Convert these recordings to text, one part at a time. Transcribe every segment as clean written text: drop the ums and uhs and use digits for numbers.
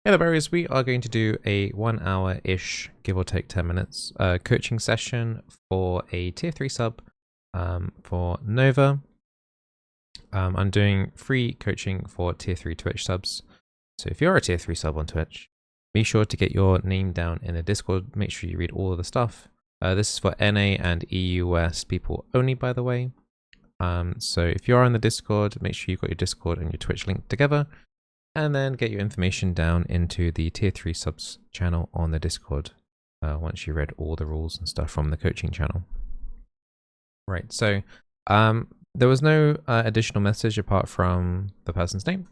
Hey there, Barriers. We are going to do a 1 hour-ish, give or take 10 minutes, coaching session for a tier 3 sub for Nova. I'm doing free coaching for tier 3 Twitch subs. So if you're a tier 3 sub on Twitch, be sure to get your name down in the Discord. Make sure you read all of the stuff. This is for NA and EUS people only, by the way. So if you're on the Discord, make sure you've got your Discord and your Twitch linked together. And then get your information down into the tier 3 subs channel on the Discord once you read all the rules and stuff from the coaching channel. Right, so there was no additional message apart from the person's name.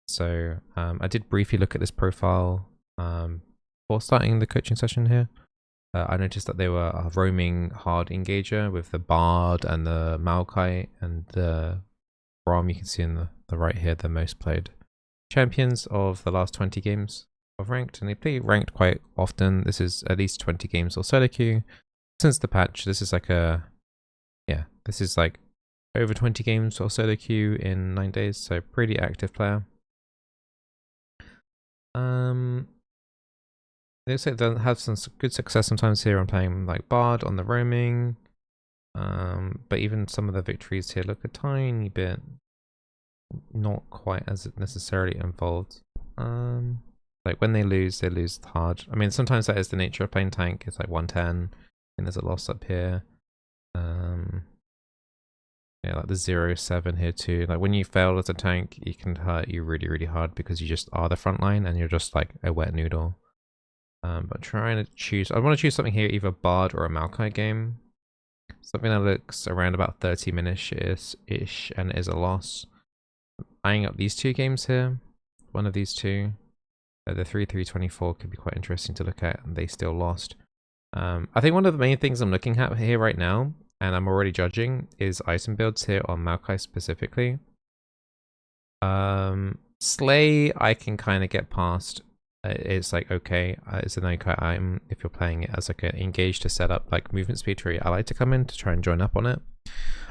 So I did briefly look at this profile before starting the coaching session here. I noticed that they were a roaming hard engager with the Bard and the Maokai and the Braum. You can see in the right here, the most played champions of the last 20 games of ranked, and they play ranked quite often. This is at least 20 games or solo queue since the patch. This is like this is like over 20 games or solo queue in 9 days, so pretty active player. They say they have some good success sometimes here on playing like Bard on the roaming, but even some of the victories here look a tiny bit not quite as necessarily involved. Like when they lose hard. I mean, sometimes that is the nature of playing tank. It's like 110, and there's a loss up here. Yeah, like the 0-7 here too. Like when you fail as a tank, it can hurt you really, really hard because you just are the front line and you're just like a wet noodle. But trying to choose, I want to choose something here, either Bard or a Maokai game. Something that looks around about 30 minutes-ish and is a loss. Eyeing up these two games here, one of these two, the 3-3-24 could be quite interesting to look at, and they still lost. I think one of the main things I'm looking at here right now, and I'm already judging, is item builds here on Maokai specifically. Slay, I can kind of get past. It's like, okay, it's an okay item if you're playing it as like an engage to set up like movement speed for your ally to come in to try and join up on it.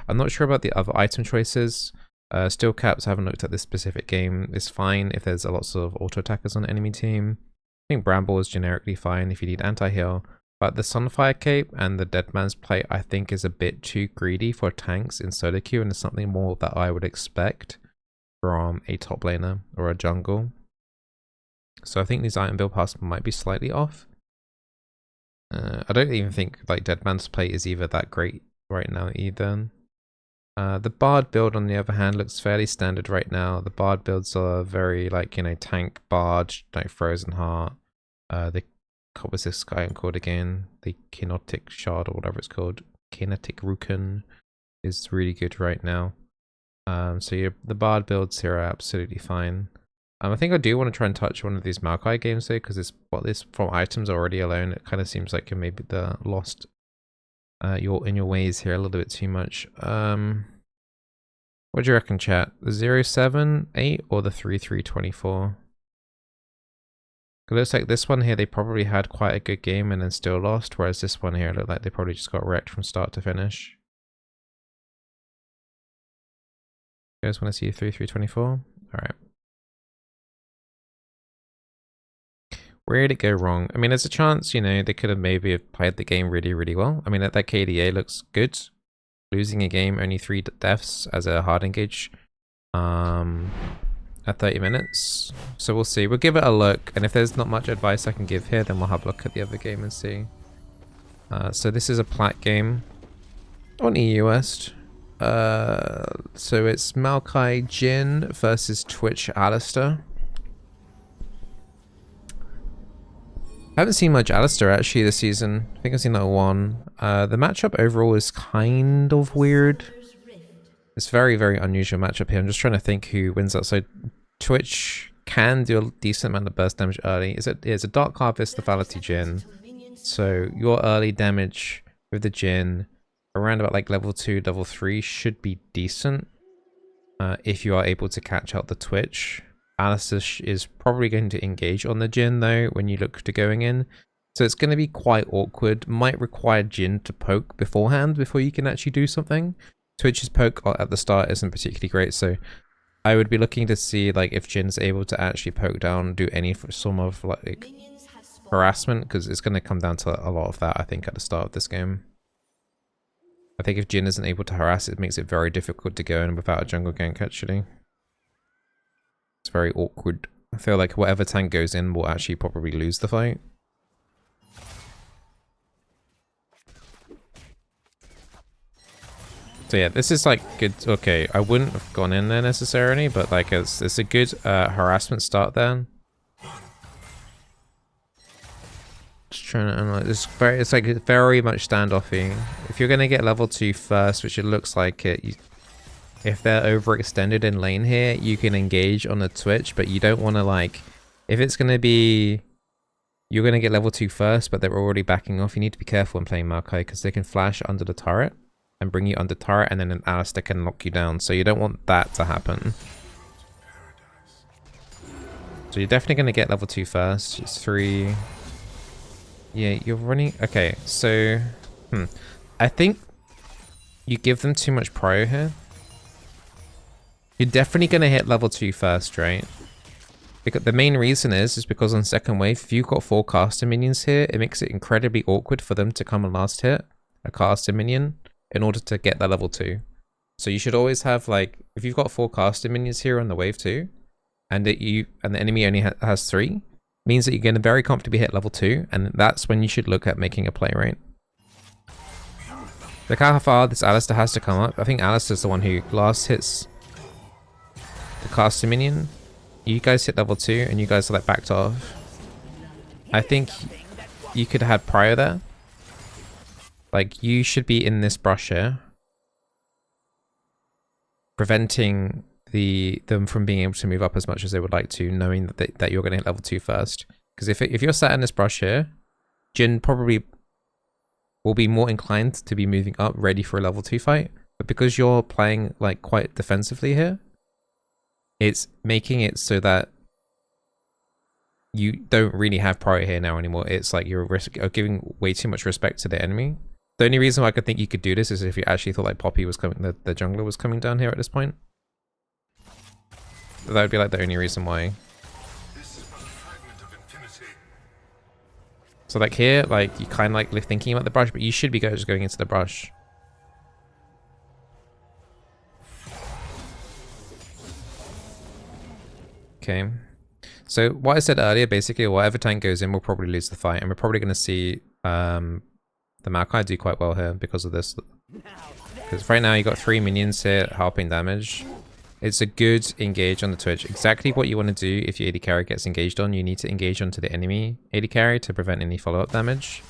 I'm not sure about the other item choices. Steel caps, I haven't looked at this specific game. It's fine if there's lots of auto attackers on the enemy team. I think Bramble is generically fine if you need anti-heal. But the Sunfire Cape and the Dead Man's Plate I think is a bit too greedy for tanks in solo queue, and it's something more that I would expect from a top laner or a jungle. So I think these item build paths might be slightly off. I don't even think like Dead Man's Plate is either that great right now either. The Bard build, on the other hand, looks fairly standard right now. The Bard builds are very, like, you know, tank Bard, like Frozen Heart. What was this guy called again? The Kinetic Shard or whatever it's called. Kinetic Rukun is really good right now. So the Bard builds here are absolutely fine. I think I do want to try and touch one of these Maokai games though, because it's what this from items already alone. It kind of seems like you're maybe the lost. You're in your ways here a little bit too much. What do you reckon, chat? The 0-7-8 or the 3-3-24? It looks like this one here, they probably had quite a good game and then still lost, whereas this one here looked like they probably just got wrecked from start to finish. You guys want to see 3-3-24? Alright. Where did it go wrong? I mean, there's a chance, you know, they could have maybe played the game really, really well. I mean, that KDA looks good. Losing a game, only 3 deaths as a hard engage at 30 minutes. So we'll see. We'll give it a look. And if there's not much advice I can give here, then we'll have a look at the other game and see. So this is a Plat game on EU West. So it's Maokai Jin versus Twitch Alistair. I haven't seen much Alistair actually this season. I think I've seen that one. The matchup overall is kind of weird. It's very, very unusual matchup here. I'm just trying to think who wins that. So Twitch can do a decent amount of burst damage early. It's a Dark Harvest Lethality Jhin. So your early damage with the Jhin around about like level 2, level 3 should be decent. If you are able to catch out the Twitch. Alistair is probably going to engage on the Jhin though when you look to going in. So it's going to be quite awkward. Might require Jhin to poke beforehand before you can actually do something. Twitch's poke at the start isn't particularly great, so I would be looking to see like if Jin's able to actually poke down, do any form of like harassment, because it's going to come down to a lot of that, I think, at the start of this game. I think if Jin isn't able to harass, it makes it very difficult to go in without a jungle gank, actually. It's very awkward. I feel like whatever tank goes in will actually probably lose the fight. So yeah, this is like good. Okay, I wouldn't have gone in there necessarily, but like it's a good harassment start there. Just trying to analyze. It's like very much standoffy. If you're gonna get level 2 first, which it looks like it, if they're overextended in lane here, you can engage on the Twitch, but you don't want to like, if it's gonna be, you're gonna get level 2 first, but they're already backing off. You need to be careful when playing Maokai because they can flash under the turret and bring you under turret, and then an Alistair can knock you down. So you don't want that to happen. So you're definitely going to get level 2 first. It's 3. Yeah, you're running... Okay, so... I think you give them too much prio here. You're definitely going to hit level 2 first, right? Because the main reason is because on second wave, if you've got 4 caster minions here, it makes it incredibly awkward for them to come and last hit a caster minion in order to get that level 2. So you should always have like, if you've got 4 caster minions here on the wave 2, and the enemy only has 3, means that you're going to very comfortably hit level 2, and that's when you should look at making a play, right? Look how far this Alistair has to come up. I think Alistair's the one who last hits the caster minion. You guys hit level 2, and you guys are like backed off. I think you could have had prio there. Like, you should be in this brush here, preventing them from being able to move up as much as they would like to, knowing that you're going to hit level 2 first. Because if you're sat in this brush here, Jin probably will be more inclined to be moving up, ready for a level 2 fight. But because you're playing like quite defensively here, it's making it so that you don't really have priority here now anymore. It's like you're giving way too much respect to the enemy. The only reason why I could think you could do this is if you actually thought like Poppy was coming, the jungler was coming down here at this point. That would be like the only reason why. So like here, like you kind of like thinking about the brush, but you should be just going into the brush. Okay. So what I said earlier, basically whatever tank goes in will probably lose the fight, and we're probably going to see the Maokai do quite well here because of this. Because right now you got 3 minions here helping damage. It's a good engage on the Twitch. Exactly what you want to do if your AD carry gets engaged on. You need to engage onto the enemy AD carry to prevent any follow-up damage.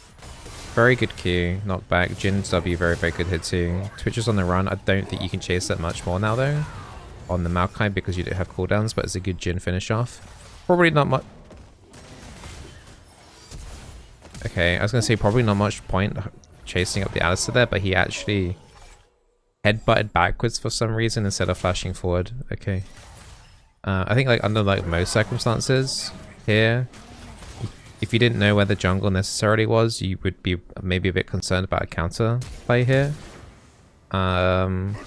Very good Q. Knockback. Jin's W, very, very good hit too. Twitch is on the run. I don't think you can chase that much more now though on the Maokai because you don't have cooldowns, but it's a good Jin finish off. Probably not much. Okay, I was going to say probably not much point chasing up the Alistair there, but he actually headbutted backwards for some reason instead of flashing forward. Okay. I think like under like most circumstances here, if you didn't know where the jungle necessarily was, you would be maybe a bit concerned about a counter play here. But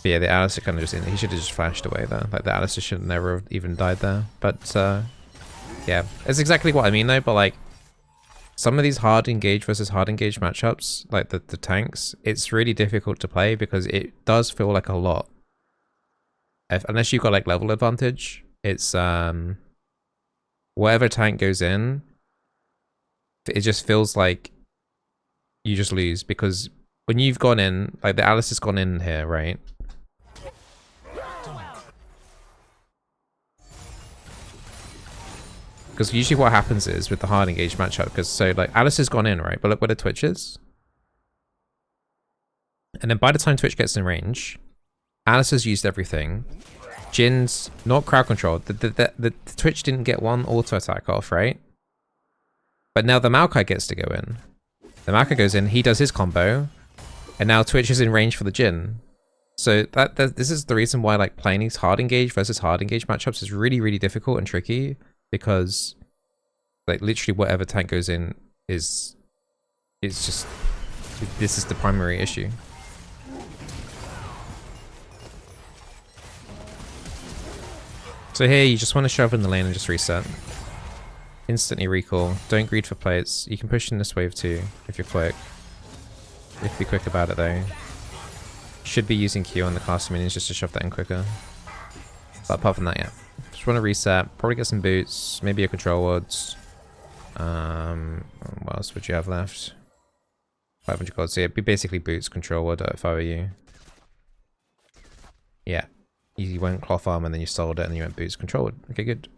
yeah, the Alistair kind of just, he should have just flashed away there. Like the Alistair should never have even died there. But yeah, it's exactly what I mean though, but like some of these hard engage versus hard engage matchups, like the tanks, it's really difficult to play because it does feel like a lot. Unless you've got like level advantage, it's whatever tank goes in, it just feels like you just lose because when you've gone in, like the Alice has gone in here, right? Because usually what happens is with the hard engage matchup, because so like Alice has gone in, right? But look where the Twitch is. And then by the time Twitch gets in range, Alice has used everything. Jin's not crowd control. The Twitch didn't get one auto attack off, right? But now the Maokai gets to go in. The Maokai goes in, he does his combo, and now Twitch is in range for the Jin. So this is the reason why like playing these hard engage versus hard engage matchups is really, really difficult and tricky. Because like literally whatever tank goes in is just, this is the primary issue. So here you just want to shove in the lane and just reset. Instantly recall. Don't greed for plates. You can push in this wave too if you're quick. You have to be quick about it though. Should be using Q on the caster minions just to shove that in quicker. But apart from that, yeah. Just want to reset. Probably get some boots. Maybe a control wards. What else would you have left? 500 gold. So yeah, it'd be basically boots, control ward if I were you. Yeah. You went cloth arm and then you sold it and then you went boots, control ward. Okay, good.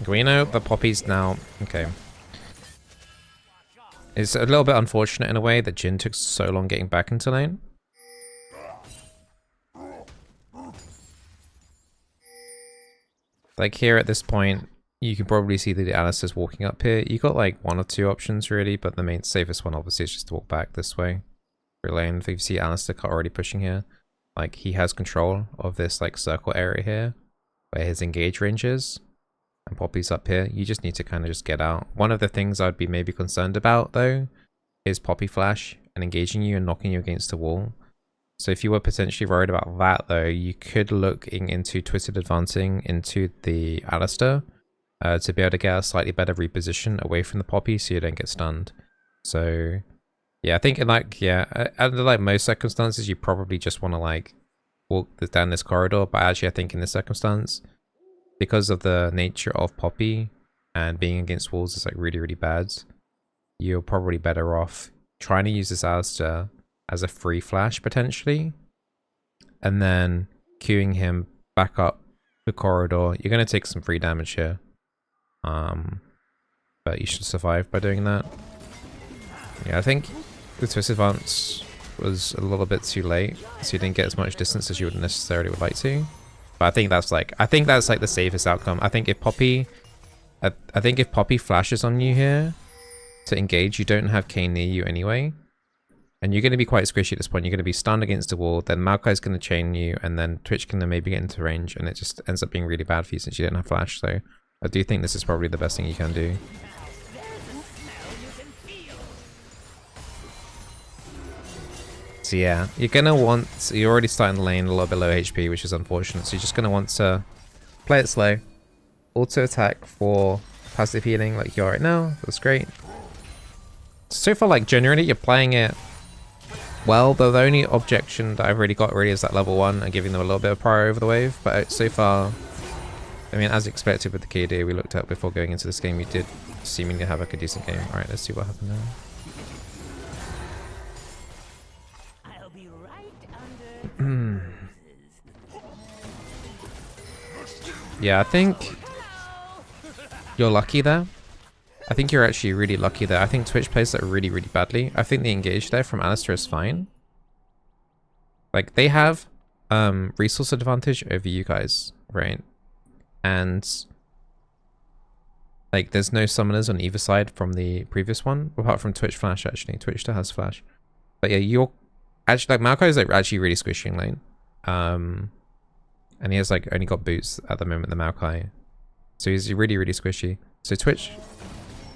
We know the poppies now. Okay. It's a little bit unfortunate in a way that Jhin took so long getting back into lane. Like here at this point, you can probably see that the Alistar's walking up here. You got like one or two options really, but the main safest one obviously is just to walk back this way. For lane. If you see Alistar already pushing here, like he has control of this like circle area here, where his engage range is. And Poppy's up here. You just need to kind of just get out. One of the things I'd be maybe concerned about though is Poppy flash and engaging you and knocking you against the wall. So if you were potentially worried about that though, you could look into Twisted Advancing into the Alistar to be able to get a slightly better reposition away from the Poppy so you don't get stunned. So yeah, I think in like, yeah, under like most circumstances, you probably just want to like walk down this corridor. But actually I think in this circumstance, because of the nature of Poppy and being against walls is like really, really bad, you're probably better off trying to use this Alistar as a free flash potentially, and then queuing him back up the corridor. You're going to take some free damage here, but you should survive by doing that. Yeah, I think the twist advance was a little bit too late, so you didn't get as much distance as you would necessarily would like to. But I think that's like the safest outcome. I think if Poppy flashes on you here to engage, you don't have Kayn near you anyway. And you're going to be quite squishy at this point. You're going to be stunned against the wall, then Maokai's going to chain you, and then Twitch can then maybe get into range, and it just ends up being really bad for you since you don't have flash. So I do think this is probably the best thing you can do. So yeah, you're going to want... You're already starting the lane a little bit low HP, which is unfortunate. So you're just going to want to play it slow. Auto attack for passive healing like you are right now. That's great. So far, like, generally, you're playing it well. The only objection that I've really got really is that level 1 and giving them a little bit of prior over the wave. But so far, I mean, as expected with the KD we looked at before going into this game, you did seemingly have like a decent game. Alright, let's see what happened now. Yeah, I think you're lucky there. I think you're actually really lucky there. I think Twitch plays that really, really badly. I think the engage there from Alistar is fine. Like, they have resource advantage over you guys, right? And like, there's no summoners on either side from the previous one, apart from Twitch flash, actually. Twitch still has flash. But yeah, you're actually, like, Maokai is like actually really squishy in lane. And he has like only got boots at the moment, the Maokai. So he's really, really squishy. So Twitch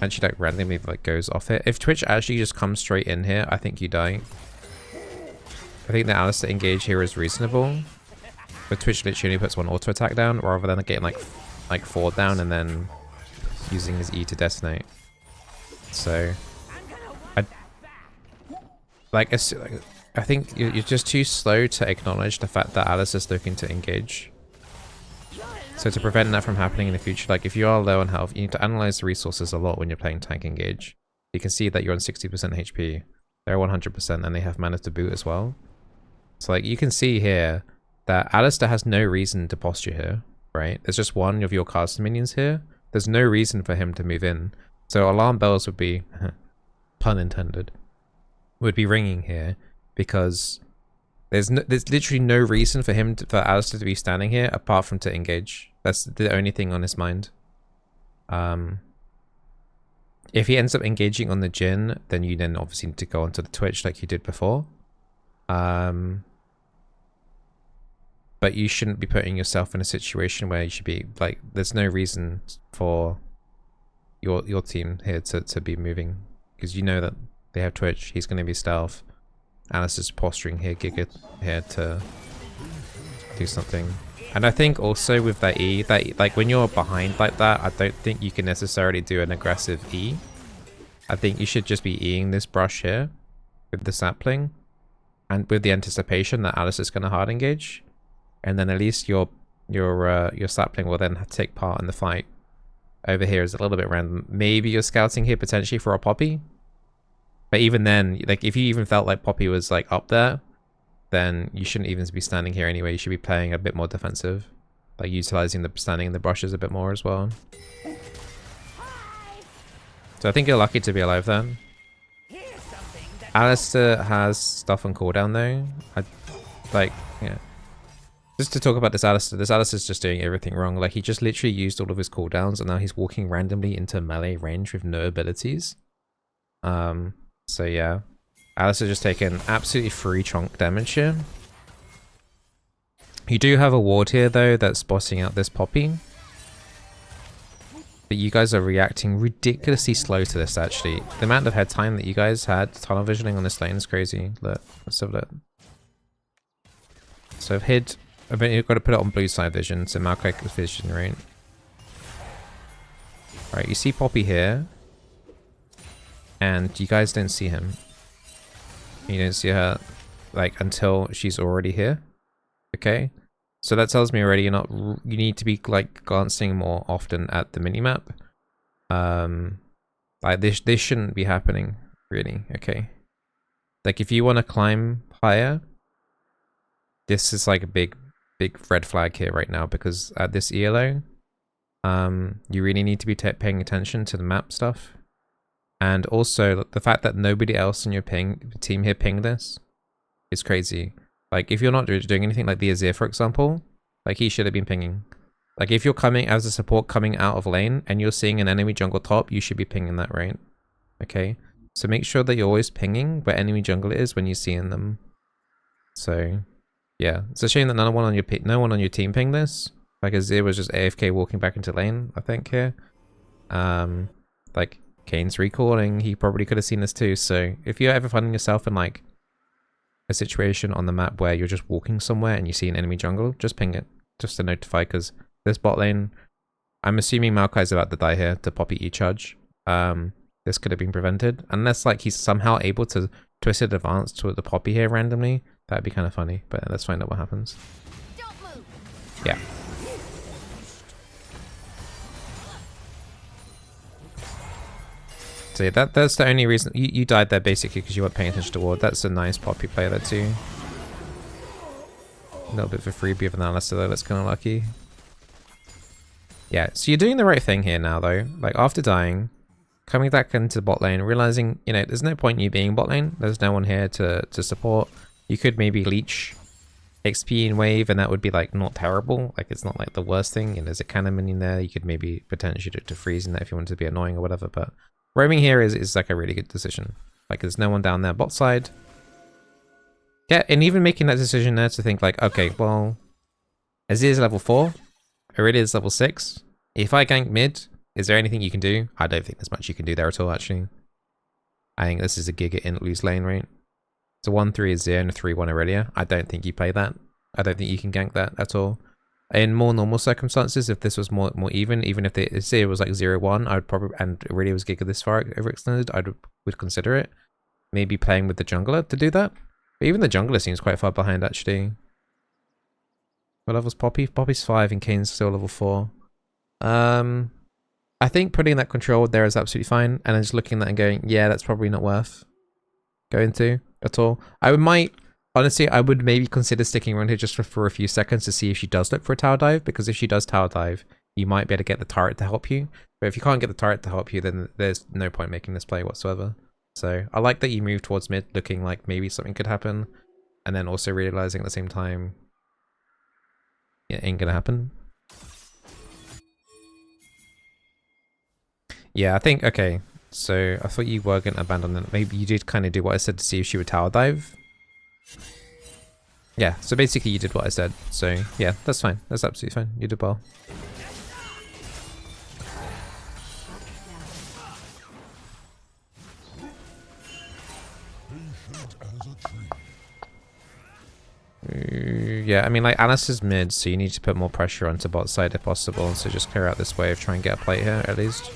actually like randomly like goes off it. If Twitch actually just comes straight in here, I think you die. I think the Alistar engage here is reasonable. But Twitch literally only puts one auto attack down rather than getting like 4 down and then using his E to detonate. So I think you're just too slow to acknowledge the fact that Alice is looking to engage. So to prevent that from happening in the future, like if you are low on health, you need to analyze the resources a lot when you're playing tank engage. You can see that you're on 60% HP. They're 100% and they have mana to boot as well. So like you can see here that Alistar has no reason to posture here, right? There's just one of your caster minions here. There's no reason for him to move in. So alarm bells would be, pun intended, would be ringing here because there's literally no reason for for Alistar to be standing here apart from to engage. That's the only thing on his mind. If he ends up engaging on the Jhin, then you then obviously need to go onto the Twitch like you did before. But you shouldn't be putting yourself in a situation where you should be like, there's no reason for your team here to be moving because you know that They have Twitch. He's going to be stealth. Alice is posturing here, Giga here to do something. And I think also with that E, that like when you're behind like that, I don't think you can necessarily do an aggressive E. I think you should just be Eing this brush here with the sapling, and with the anticipation that Alice is going to hard engage, and then at least your sapling will then take part in the fight. Over here is a little bit random. Maybe you're scouting here potentially for a Poppy, but even then, like if you even felt like Poppy was like up there, then you shouldn't even be standing here anyway. You should be playing a bit more defensive, like utilizing the standing in the brushes a bit more as well. So I think you're lucky to be alive then. Alistair has stuff on cooldown though. Yeah. Just to talk about this Alistair's just doing everything wrong. Like he just literally used all of his cooldowns and now he's walking randomly into melee range with no abilities. So yeah. Alistair just taking absolutely free chunk damage here. You do have a ward here though that's bossing out this Poppy. But you guys are reacting ridiculously slow to this actually. The amount of head time that you guys had tunnel visioning on this lane is crazy. Look, let's have a look. So I've hid, you've got to put it on blue side vision, so Maokai vision, right? Right, you see Poppy here. And you guys don't see him. You don't see her like until she's already here. Okay? So that tells me already you need to be like glancing more often at the minimap. Like this shouldn't be happening, really, okay? Like if you want to climb higher, this is like a big red flag here right now, because at this ELO, you really need to be paying attention to the map stuff. And also the fact that nobody else in your team here pinged this is crazy. Like if you're not doing anything, like the Azir for example, like he should have been pinging. Like if you're coming as a support coming out of lane and you're seeing an enemy jungle top, you should be pinging that, right? Okay, so make sure that you're always pinging where enemy jungle is when you're seeing them. So yeah, it's a shame that no one on your team pinged this. Like Azir was just AFK walking back into lane, I think here. Like Kane's recalling, he probably could have seen this too. So if you're ever finding yourself in like a situation on the map where you're just walking somewhere and you see an enemy jungle, just ping it, just to notify, because this bot lane, I'm assuming Maokai's about to die here to Poppy E-charge. This could have been prevented, unless like he's somehow able to twisted advance to the Poppy here randomly. That'd be kind of funny, but let's find out what happens. Yeah. So yeah, that's the only reason you died there, basically because you weren't paying attention to ward. That's a nice Poppy play there too. A little bit of a freebie of analysis though, that's kind of lucky. Yeah, so you're doing the right thing here now though. Like after dying, coming back into bot lane, realizing, you know, there's no point in you being bot lane. There's no one here to support. You could maybe leech XP in wave and that would be like not terrible. Like it's not like the worst thing. And there's a cannon minion there. You could maybe potentially do to freeze in that if you wanted to be annoying or whatever. But roaming here is like a really good decision. Like there's no one down there bot side. Yeah, and even making that decision there to think like, okay, well, Azir is level 4. Aurelia is level 6. If I gank mid, is there anything you can do? I don't think there's much you can do there at all, actually. I think this is a Giga in lose lane, right? It's a 1-3 Azir and a 3-1 Aurelia. I don't think you play that. I don't think you can gank that at all. In more normal circumstances, if this was more even if the Azir was like 0-1, I would probably, and Aurelia was Giga this far overextended, I would consider it. Maybe playing with the jungler to do that. But even the jungler seems quite far behind, actually. What level's Poppy? Poppy's 5 and Kane's still level 4. I think putting that control there is absolutely fine. And then just looking at that and going, yeah, that's probably not worth going to at all. Honestly, I would maybe consider sticking around here just for a few seconds to see if she does look for a tower dive. Because if she does tower dive, you might be able to get the turret to help you. But if you can't get the turret to help you, then there's no point making this play whatsoever. So I like that you move towards mid looking like maybe something could happen. And then also realizing at the same time, it ain't gonna happen. Yeah, I think, okay. So I thought you were gonna abandon it. Maybe you did kind of do what I said to see if she would tower dive. Yeah, so basically you did what I said. So yeah, that's fine. That's absolutely fine. You did well. Yeah, I mean, like, Alistair's mid, so you need to put more pressure onto bot side if possible. So just clear out this wave, try and get a plate here, at least.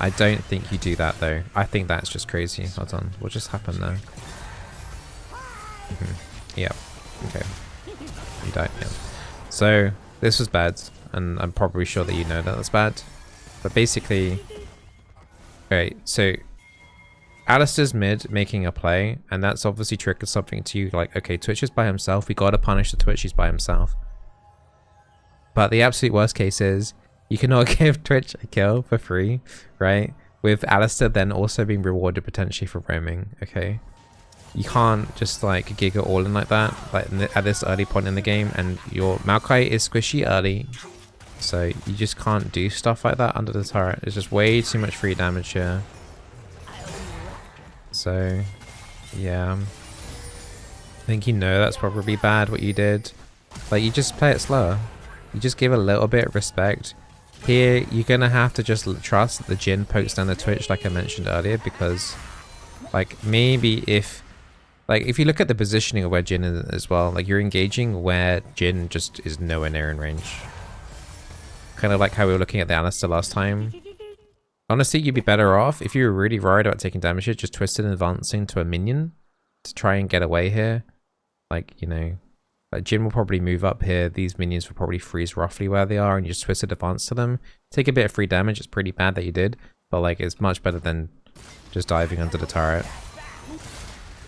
I don't think you do that, though. I think that's just crazy. Hold on. What just happened there? Yeah. Okay. You died, yeah. So, this was bad, and I'm probably sure that you know that that's bad. But basically... Okay, so... Alistair's mid making a play, and that's obviously triggered something to you, like, okay, Twitch is by himself, we gotta punish the Twitch, he's by himself. But the absolute worst case is, you cannot give Twitch a kill for free, right? With Alistair then also being rewarded potentially for roaming, okay? You can't just like giga all in like that, like at this early point in the game, and your Maokai is squishy early. So you just can't do stuff like that under the turret. There's just way too much free damage here. So, yeah. I think you know that's probably bad what you did. Like, you just play it slower. You just give a little bit of respect. Here, you're gonna have to just trust that the Jhin pokes down the Twitch like I mentioned earlier, because, like, maybe if you look at the positioning of where Jhin is as well, like, you're engaging where Jhin just is nowhere near in range. Kind of like how we were looking at the Alistair last time. Honestly, you'd be better off, if you were really worried about taking damage here, just twisted and advancing to a minion to try and get away here. Like, you know, like Jhin will probably move up here, these minions will probably freeze roughly where they are, and you just twisted advance to them. Take a bit of free damage, it's pretty bad that you did, but like, it's much better than just diving under the turret.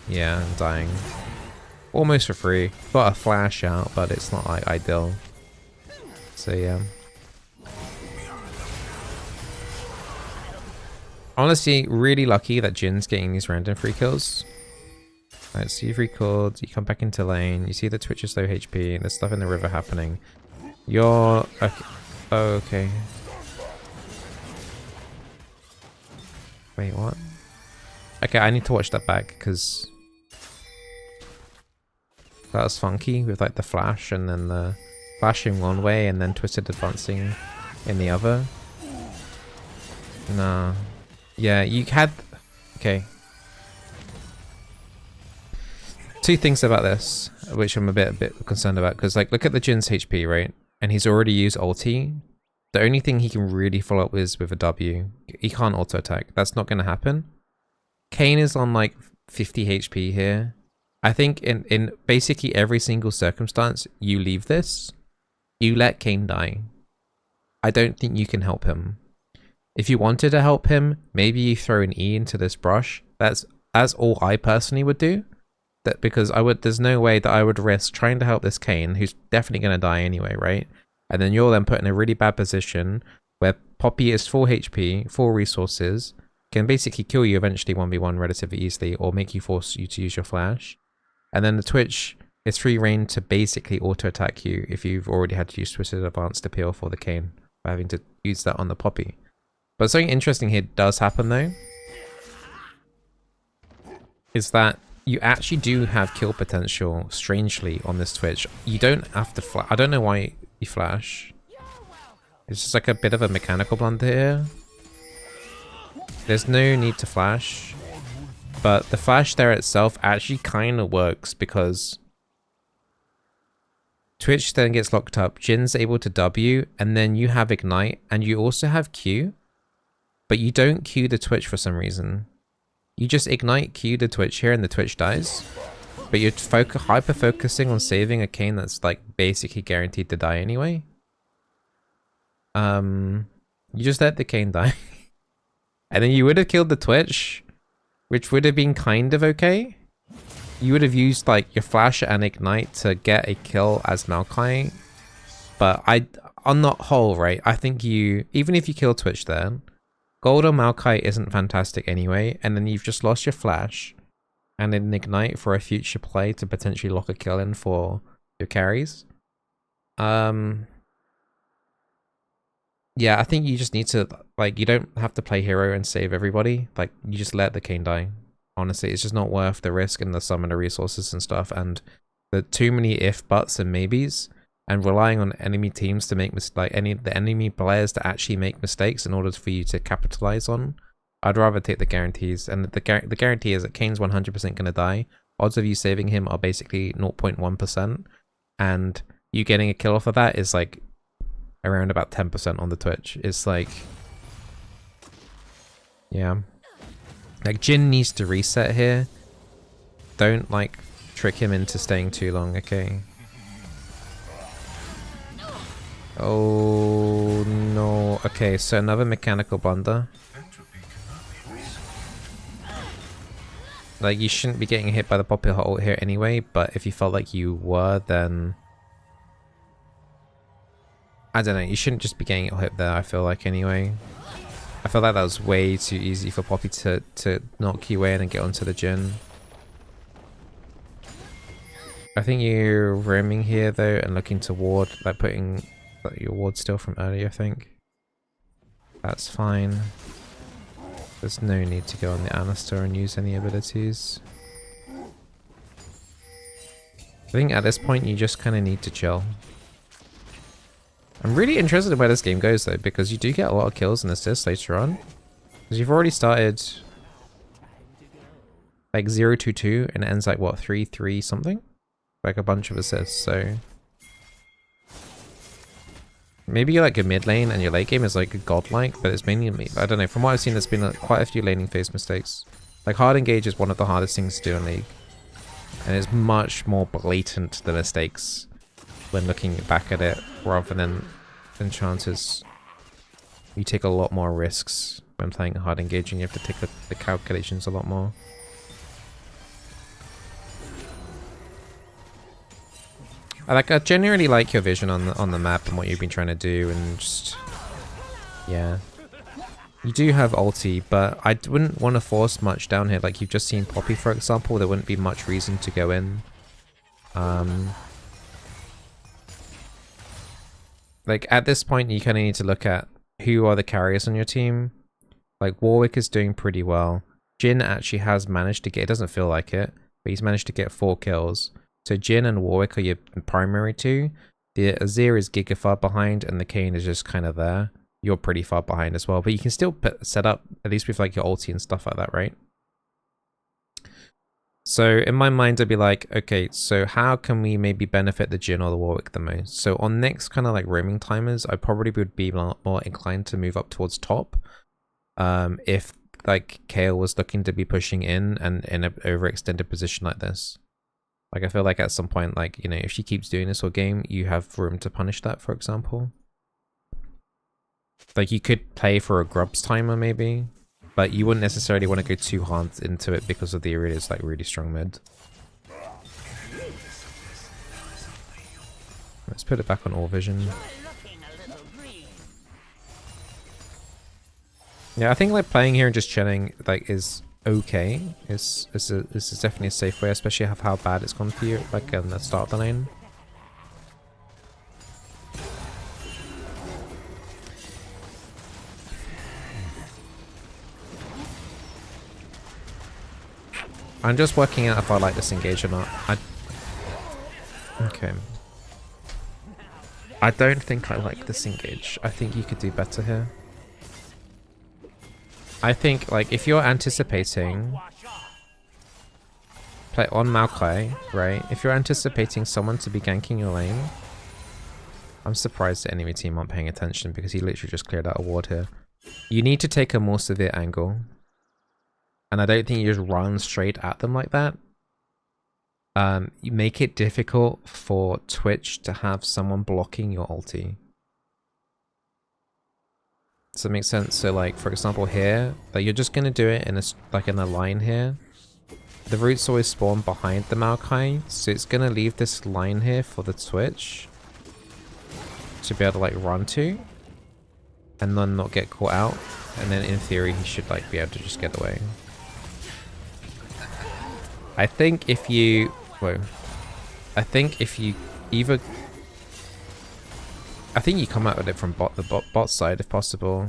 Yeah, and dying. Almost for free. Got a flash out, but it's not like ideal. So yeah. Honestly, really lucky that Jin's getting these random free kills. Alright, so you've recalled, you come back into lane, you see the Twitch is low HP, and there's stuff in the river happening. You're... Okay. Oh, okay. Wait, what? Okay, I need to watch that back, because... that was funky, with like the flash, and then the flashing one way, and then twisted advancing in the other. Nah. Yeah, you had... Okay. Two things about this, which I'm a bit concerned about, because like, look at the Jin's HP, right? And he's already used ulti. The only thing he can really follow up is with a W. He can't auto attack. That's not going to happen. Kayn is on like 50 HP here. I think in basically every single circumstance, you leave this. You let Kayn die. I don't think you can help him. If you wanted to help him, maybe you throw an E into this brush. That's all I personally would do. That because there's no way that I would risk trying to help this Kayn, who's definitely going to die anyway, right? And then you're then put in a really bad position where Poppy is full HP, full resources, can basically kill you eventually 1v1 relatively easily, or make you force you to use your flash. And then the Twitch is free reign to basically auto attack you if you've already had to use Twisted Advance to peel for the Kayn, by having to use that on the Poppy. But something interesting here does happen though, is that you actually do have kill potential, strangely, on this Twitch. You don't have to flash. I don't know why you flash. It's just like a bit of a mechanical blunder here. There's no need to flash. But the flash there itself actually kind of works, because Twitch then gets locked up, Jin's able to W, and then you have Ignite, and you also have Q. But you don't Q the Twitch for some reason. You just Ignite Q the Twitch here and the Twitch dies. But you're hyper focusing on saving a Kayn that's like basically guaranteed to die anyway. You just let the Kayn die. And then you would have killed the Twitch, which would have been kind of okay. You would have used like your flash and Ignite to get a kill as Maokai. But on that whole, right, I think even if you kill Twitch there, Gold on Maokai isn't fantastic anyway, and then you've just lost your flash and an Ignite for a future play to potentially lock a kill in for your carries. Yeah, I think you just need to, like, you don't have to play hero and save everybody. Like, you just let the Kayn die. Honestly, it's just not worth the risk and the summoner resources and stuff, and the too many if, buts, and maybes, and relying on enemy teams to make the enemy players to actually make mistakes in order for you to capitalize on. I'd rather take the guarantees, and the guarantee is that Kayn's 100% going to die, odds of you saving him are basically 0.1%, and you getting a kill off of that is like around about 10% on the Twitch. It's like, yeah. Like, Jhin needs to reset here. Don't, like, trick him into staying too long, okay? Oh, no. Okay, so another mechanical blunder. Like, you shouldn't be getting hit by the popular ult here anyway, but if you felt like you were, then... I don't know, you shouldn't just be getting hit there, I feel like, anyway. I feel like that was way too easy for Poppy to knock you in and get onto the Jhin. I think you're roaming here though and looking to ward, like putting your ward still from earlier, I think. That's fine. There's no need to go on the Anastair and use any abilities. I think at this point you just kind of need to chill. I'm really interested in where this game goes though, because you do get a lot of kills and assists later on. Because you've already started like 0-2-2 and it ends like what, 3-3 something? Like a bunch of assists, so... Maybe you're like a mid lane and your late game is like godlike, but it's mainly me. I don't know, from what I've seen there's been quite a few laning phase mistakes. Like hard engage is one of the hardest things to do in League. And it's much more blatant the mistakes when looking back at it, rather than enchanters. You take a lot more risks when playing hard engaging. You have to take the calculations a lot more. I genuinely like your vision on the map and what you've been trying to do, and just, yeah. You do have ulti, but I wouldn't want to force much down here. Like you've just seen Poppy, for example, there wouldn't be much reason to go in. Like at this point, you kind of need to look at who are the carriers on your team. Like Warwick is doing pretty well. Jhin actually has managed to get, it doesn't feel like it, but he's managed to get 4 kills. So Jhin and Warwick are your primary two. The Azir is giga far behind and the Kayn is just kind of there. You're pretty far behind as well, but you can still set up at least with like your ulti and stuff like that, right? So in my mind, I'd be like, okay, so how can we maybe benefit the Jhin or the Warwick the most? So on next kind of like roaming timers, I probably would be more inclined to move up towards top. If like Kayle was looking to be pushing in and in an overextended position like this. Like I feel like at some point, like, you know, if she keeps doing this all game, you have room to punish that, for example. Like you could play for a Grubs timer maybe. But you wouldn't necessarily want to go too hard into it because of the Irelia's like really strong mid. Let's put it back on all vision. Yeah, I think like playing here and just chilling like is okay. This is definitely a safe way, especially how bad it's gone for you like in the start of the lane. I'm just working out if I like this engage or not. Okay. I don't think I like this engage. I think you could do better here. I think, like, if you're anticipating... Play on Maokai, right? If you're anticipating someone to be ganking your lane... I'm surprised the enemy team aren't paying attention because he literally just cleared out a ward here. You need to take a more severe angle. And I don't think you just run straight at them like that. You make it difficult for Twitch to have someone blocking your ulti. Does that make sense? So like, for example here, like you're just going to do it in a line here. The roots always spawn behind the Maokai, so it's going to leave this line here for the Twitch to be able to like run to. And then not get caught out. And then in theory he should like be able to just get away. I think if you... Whoa. I think if you either... I think you come out with it from the bot side if possible.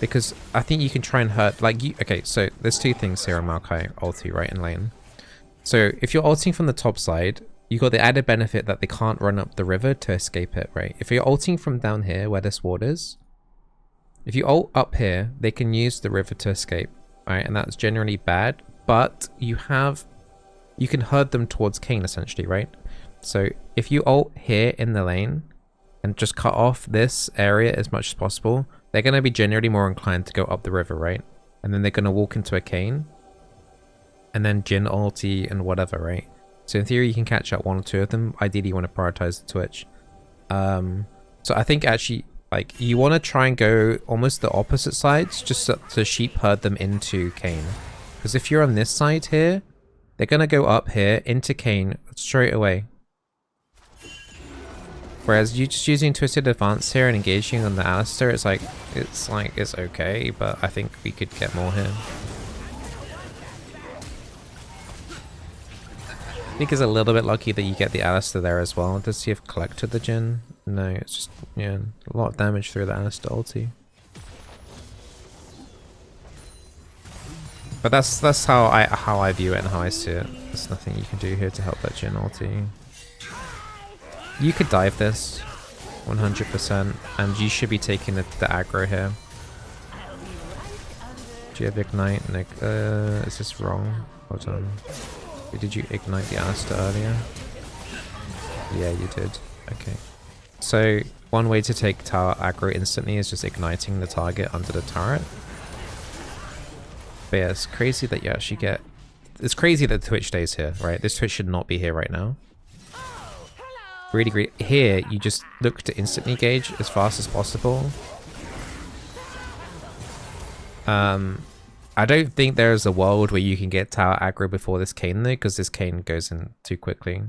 Because I think you can try and hurt... Like you... Okay, so there's two things here on Maokai ulti, right, in lane. So if you're ulting from the top side, you got the added benefit that they can't run up the river to escape it, right? If you're ulting from down here where this ward is... If you ult up here, they can use the river to escape. right? And that's generally bad, but you can herd them towards Kayn essentially, right? So if you ult here in the lane and just cut off this area as much as possible, they're going to be generally more inclined to go up the river, right? And then they're going to walk into a Kayn and then Jhin ulti and whatever, right? So in theory, you can catch out 1 or 2 of them. Ideally, you want to prioritize the Twitch. So I think actually, like, you want to try and go almost the opposite sides, just to sheep herd them into Kayn. Because if you're on this side here, they're going to go up here into Kayn straight away. Whereas you just using Twisted Advance here and engaging on the Alistar, it's okay, but I think we could get more here. I think it's a little bit lucky that you get the Alistar there as well. Does he have collected the Jhin? No, it's just, yeah, a lot of damage through the Alistar ulti. But that's how I view it and how I see it. There's nothing you can do here to help that Jhin ulti. You could dive this 100%, and you should be taking the aggro here. Do you have ignite? No, is this wrong? Hold on. Did you ignite the Alistar earlier? Yeah, you did. Okay. So one way to take tower aggro instantly is just igniting the target under the turret. But yeah, it's crazy that you actually get... It's crazy that Twitch stays here, right? This Twitch should not be here right now. Really great. Here, you just look to instantly engage as fast as possible. I don't think there is a world where you can get tower aggro before this Kayn though, because this Kayn goes in too quickly.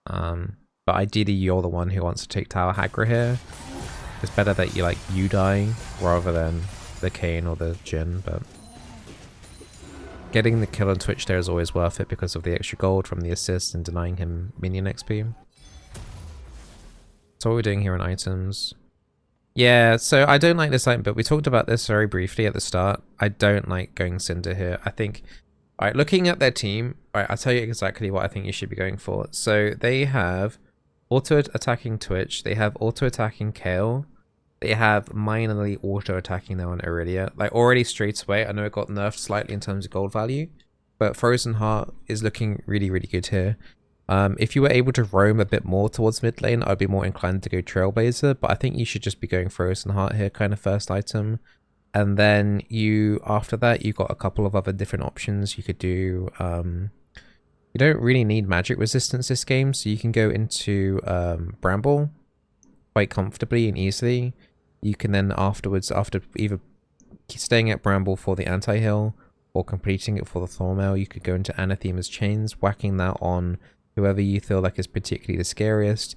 But ideally you're the one who wants to take tower aggro here. It's better that you die rather than the Kayn or the Jhin, but getting the kill on Twitch there is always worth it because of the extra gold from the assist and denying him minion XP. So what we're doing here on items. Yeah, so I don't like this item, but we talked about this very briefly at the start. I don't like going Cinder here. I think, alright, looking at their team, alright, I'll tell you exactly what I think you should be going for. So they have auto-attacking Twitch, they have auto-attacking Kayle, they have minorly auto-attacking now on Aurelia. Like, already straight away, I know it got nerfed slightly in terms of gold value, but Frozen Heart is looking really, really good here. If you were able to roam a bit more towards mid lane, I'd be more inclined to go Trailblazer, but I think you should just be going Frozen Heart here, kind of first item. And then after that, you've got a couple of other different options you could do. You don't really need magic resistance this game, so you can go into Bramble quite comfortably and easily. You can then afterwards, after either staying at Bramble for the anti-heal or completing it for the Thornmail, you could go into Anathema's Chains, whacking that on whoever you feel like is particularly the scariest.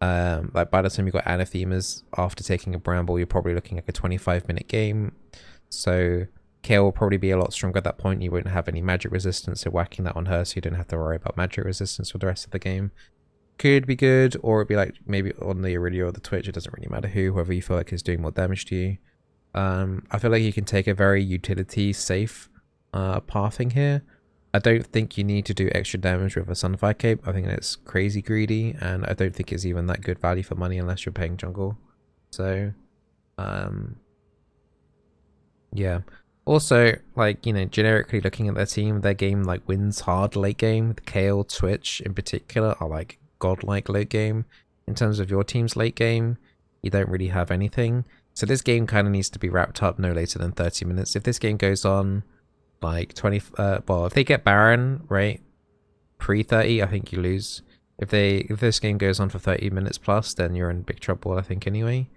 Like by the time you got Anathemas after taking a Bramble, you're probably looking at a 25-minute game. So Kayle will probably be a lot stronger at that point. You won't have any magic resistance, so whacking that on her so you don't have to worry about magic resistance for the rest of the game could be good. Or it'd be like maybe on the Aurelia or the Twitch, it doesn't really matter whoever you feel like is doing more damage to you. I feel like you can take a very utility safe pathing here. I don't think you need to do extra damage with a Sunfire Cape. I think it's crazy greedy, and I don't think it's even that good value for money unless you're paying jungle. So, yeah. Also, like, you know, generically looking at their team, their game, like, wins hard late game. The Kayle, Twitch in particular are, like, godlike late game. In terms of your team's late game, you don't really have anything. So this game kind of needs to be wrapped up no later than 30 minutes. If this game goes on like 20, well, if they get Baron, right, pre-30, I think you lose. If this game goes on for 30 minutes plus, then you're in big trouble, I think, anyway.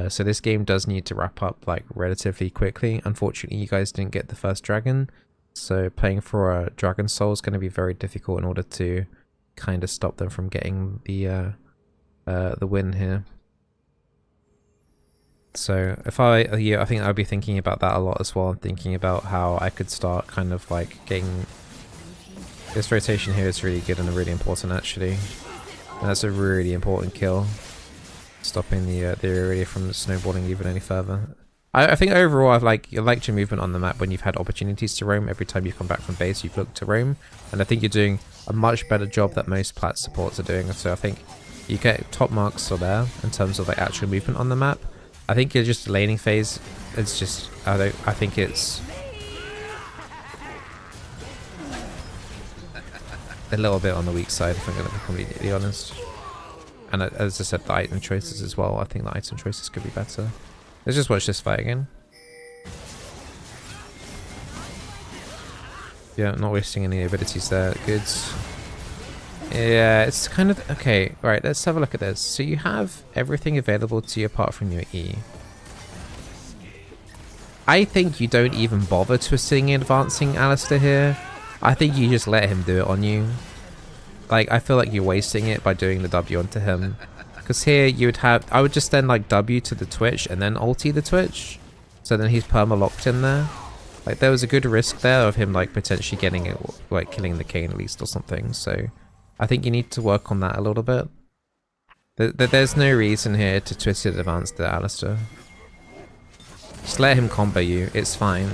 So this game does need to wrap up, like, relatively quickly. Unfortunately, you guys didn't get the first dragon, so playing for a Dragon Soul is going to be very difficult in order to kind of stop them from getting the win here. So if I think I'd be thinking about that a lot as well, and thinking about how I could start kind of like getting this rotation here is really good and really important actually. And that's a really important kill, stopping the Aurelia from snowballing even any further. I think overall I liked your movement on the map when you've had opportunities to roam. Every time you come back from base, you've looked to roam, and I think you're doing a much better job that most Plat supports are doing. So I think you get top marks for there in terms of like actual movement on the map. I think you're just the laning phase. It's just I think it's a little bit on the weak side, if I'm going to be completely honest. And as I said, the item choices as well. I think the item choices could be better. Let's just watch this fight again. Yeah, not wasting any abilities there. Good. Yeah, it's kind of... Okay, right, let's have a look at this. So you have everything available to you apart from your E. I think you don't even bother twisting and advancing Alistair here. I think you just let him do it on you. Like, I feel like you're wasting it by doing the W onto him. Because here you would have... I would just then like W to the Twitch and then ulti the Twitch. So then he's perma-locked in there. Like, there was a good risk there of him like potentially getting it, like killing the Kayn at least or something. So I think you need to work on that a little bit. There's no reason here to twisted advance the Alistair. Just let him combo you, it's fine.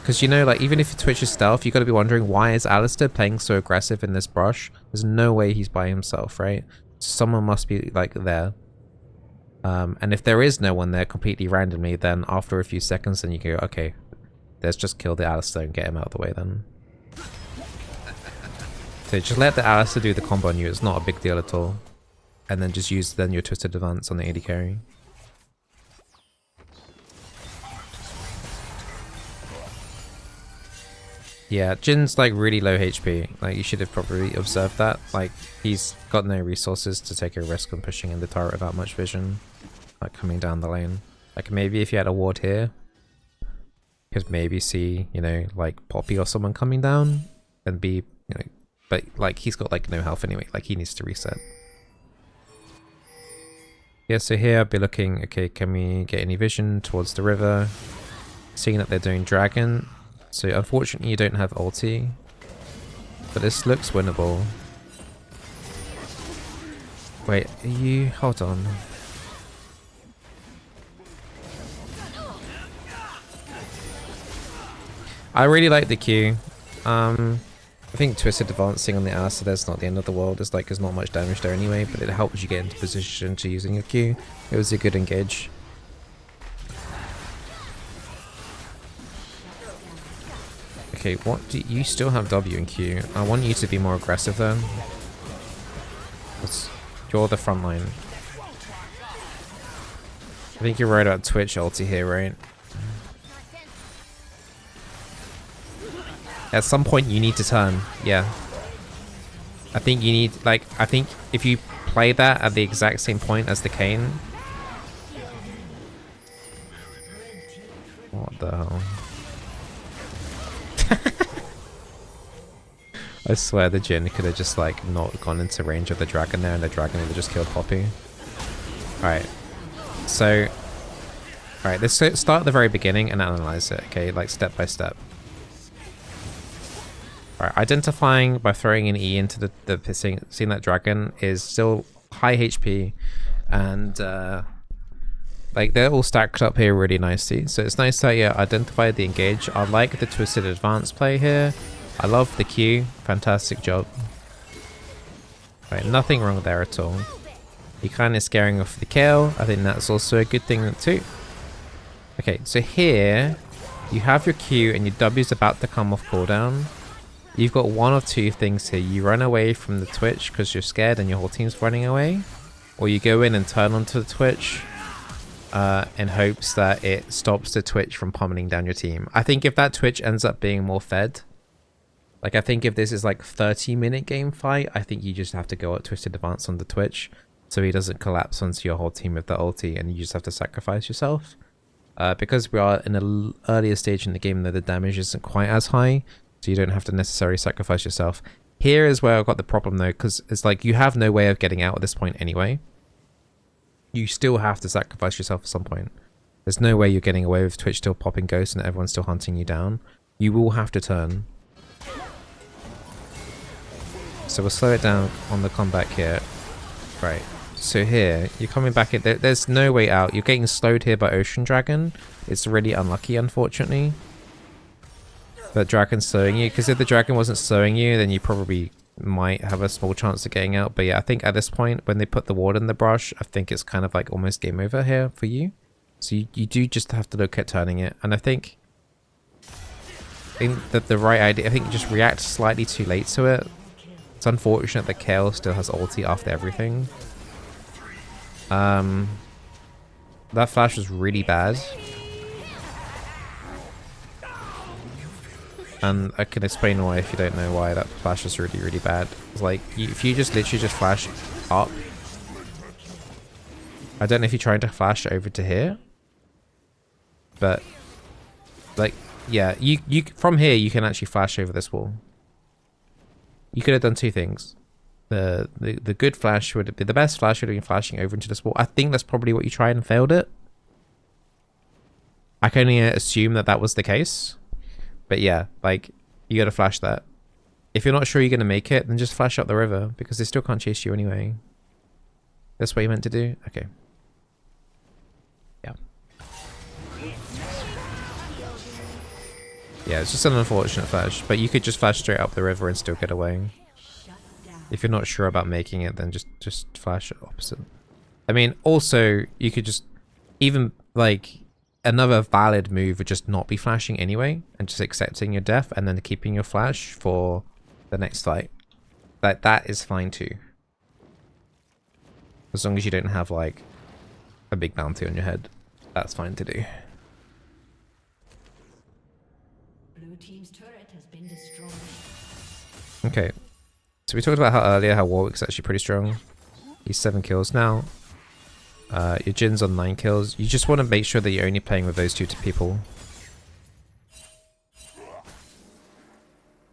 Because you know, like, even if you Twitch is stealth, you got to be wondering, why is Alistair playing so aggressive in this brush? There's no way he's by himself, right? Someone must be like there. And if there is no one there completely randomly, then after a few seconds, then you go, okay, let's just kill the Alistair and get him out of the way then. So just let the Alistair do the combo on you, it's not a big deal at all. And then just use then your twisted advance on the AD carry. Yeah, Jin's like really low HP. Like, you should have probably observed that. Like, he's got no resources to take a risk on pushing in the turret without much vision. Like, coming down the lane. Like, maybe if you had a ward here, you could maybe see, you know, like Poppy or someone coming down and be, you know, but like he's got like no health anyway. Like, he needs to reset. Yeah, so here I'll be looking, okay, can we get any vision towards the river? Seeing that they're doing dragon. So unfortunately you don't have ulti, but this looks winnable. Wait, are you... hold on. I really like the Q. I think twisted advancing on the Alistair there's not the end of the world. It's like there's not much damage there anyway, but it helps you get into position to using your Q. It was a good engage. Okay, what do you still have W and Q? I want you to be more aggressive then. You're the front line. I think you're right about Twitch ulti here, right? At some point you need to turn, yeah. I think you need, like, I think if you play that at the exact same point as the Kayn. What the hell? I swear the Jhin could have just like not gone into range of the dragon there and the dragon would have just killed Poppy. Alright. So, alright, let's start at the very beginning and analyze it, okay? Like step by step. Alright, identifying by throwing an E into the seeing that dragon is still high HP and like they're all stacked up here really nicely. So it's nice that you identify the engage. I like the twisted advance play here. I love the Q. Fantastic job. Right, nothing wrong there at all. You're kind of scaring off the kill. I think that's also a good thing too. Okay, so here you have your Q and your W is about to come off cooldown. You've got one of two things here. You run away from the Twitch because you're scared and your whole team's running away. Or you go in and turn onto the Twitch in hopes that it stops the Twitch from pummeling down your team. I think if that Twitch ends up being more fed, like I think if this is like 30-minute game fight, I think you just have to go at twisted advance on the Twitch so he doesn't collapse onto your whole team with the ulti and you just have to sacrifice yourself. Because we are in an earlier stage in the game though, the damage isn't quite as high, so you don't have to necessarily sacrifice yourself. Here is where I got the problem though, because it's like you have no way of getting out at this point anyway. You still have to sacrifice yourself at some point. There's no way you're getting away with Twitch still popping ghosts and everyone's still hunting you down. You will have to turn. So we'll slow it down on the comeback here. Right. So here, you're coming back in. There's no way out. You're getting slowed here by Ocean Dragon. It's really unlucky, unfortunately. That dragon's slowing you. Because if the dragon wasn't slowing you, then you probably might have a small chance of getting out. But yeah, I think at this point, when they put the ward in the brush, I think it's kind of like almost game over here for you. So you do just have to look at turning it. And I think think that the right idea, I think you just react slightly too late to it. It's unfortunate that Kale still has ulti after everything. That flash was really bad. And I can explain why if you don't know why that flash is really, really bad. It's like, if you just literally just flash up. I don't know if you're trying to flash over to here. But, like, yeah, you from here you can actually flash over this wall. You could have done two things. The good flash would be the best flash would have been flashing over into this wall. I think that's probably what you tried and failed it. I can only assume that that was the case. But yeah, like, you gotta flash that. If you're not sure you're gonna make it, then just flash up the river, because they still can't chase you anyway. That's what you meant to do? Okay. Yeah. Yeah, it's just an unfortunate flash, but you could just flash straight up the river and still get away. If you're not sure about making it, then just flash opposite. I mean, also, you could just, even, like, another valid move would just not be flashing anyway, and just accepting your death, and then keeping your flash for the next fight. Like, that is fine too. As long as you don't have, like, a big bounty on your head, that's fine to do. Blue team's turret has been destroyed. Okay. So we talked about how Warwick's actually pretty strong. He's 7 kills now. Your Jin's on 9 kills. You just want to make sure that you're only playing with those two people.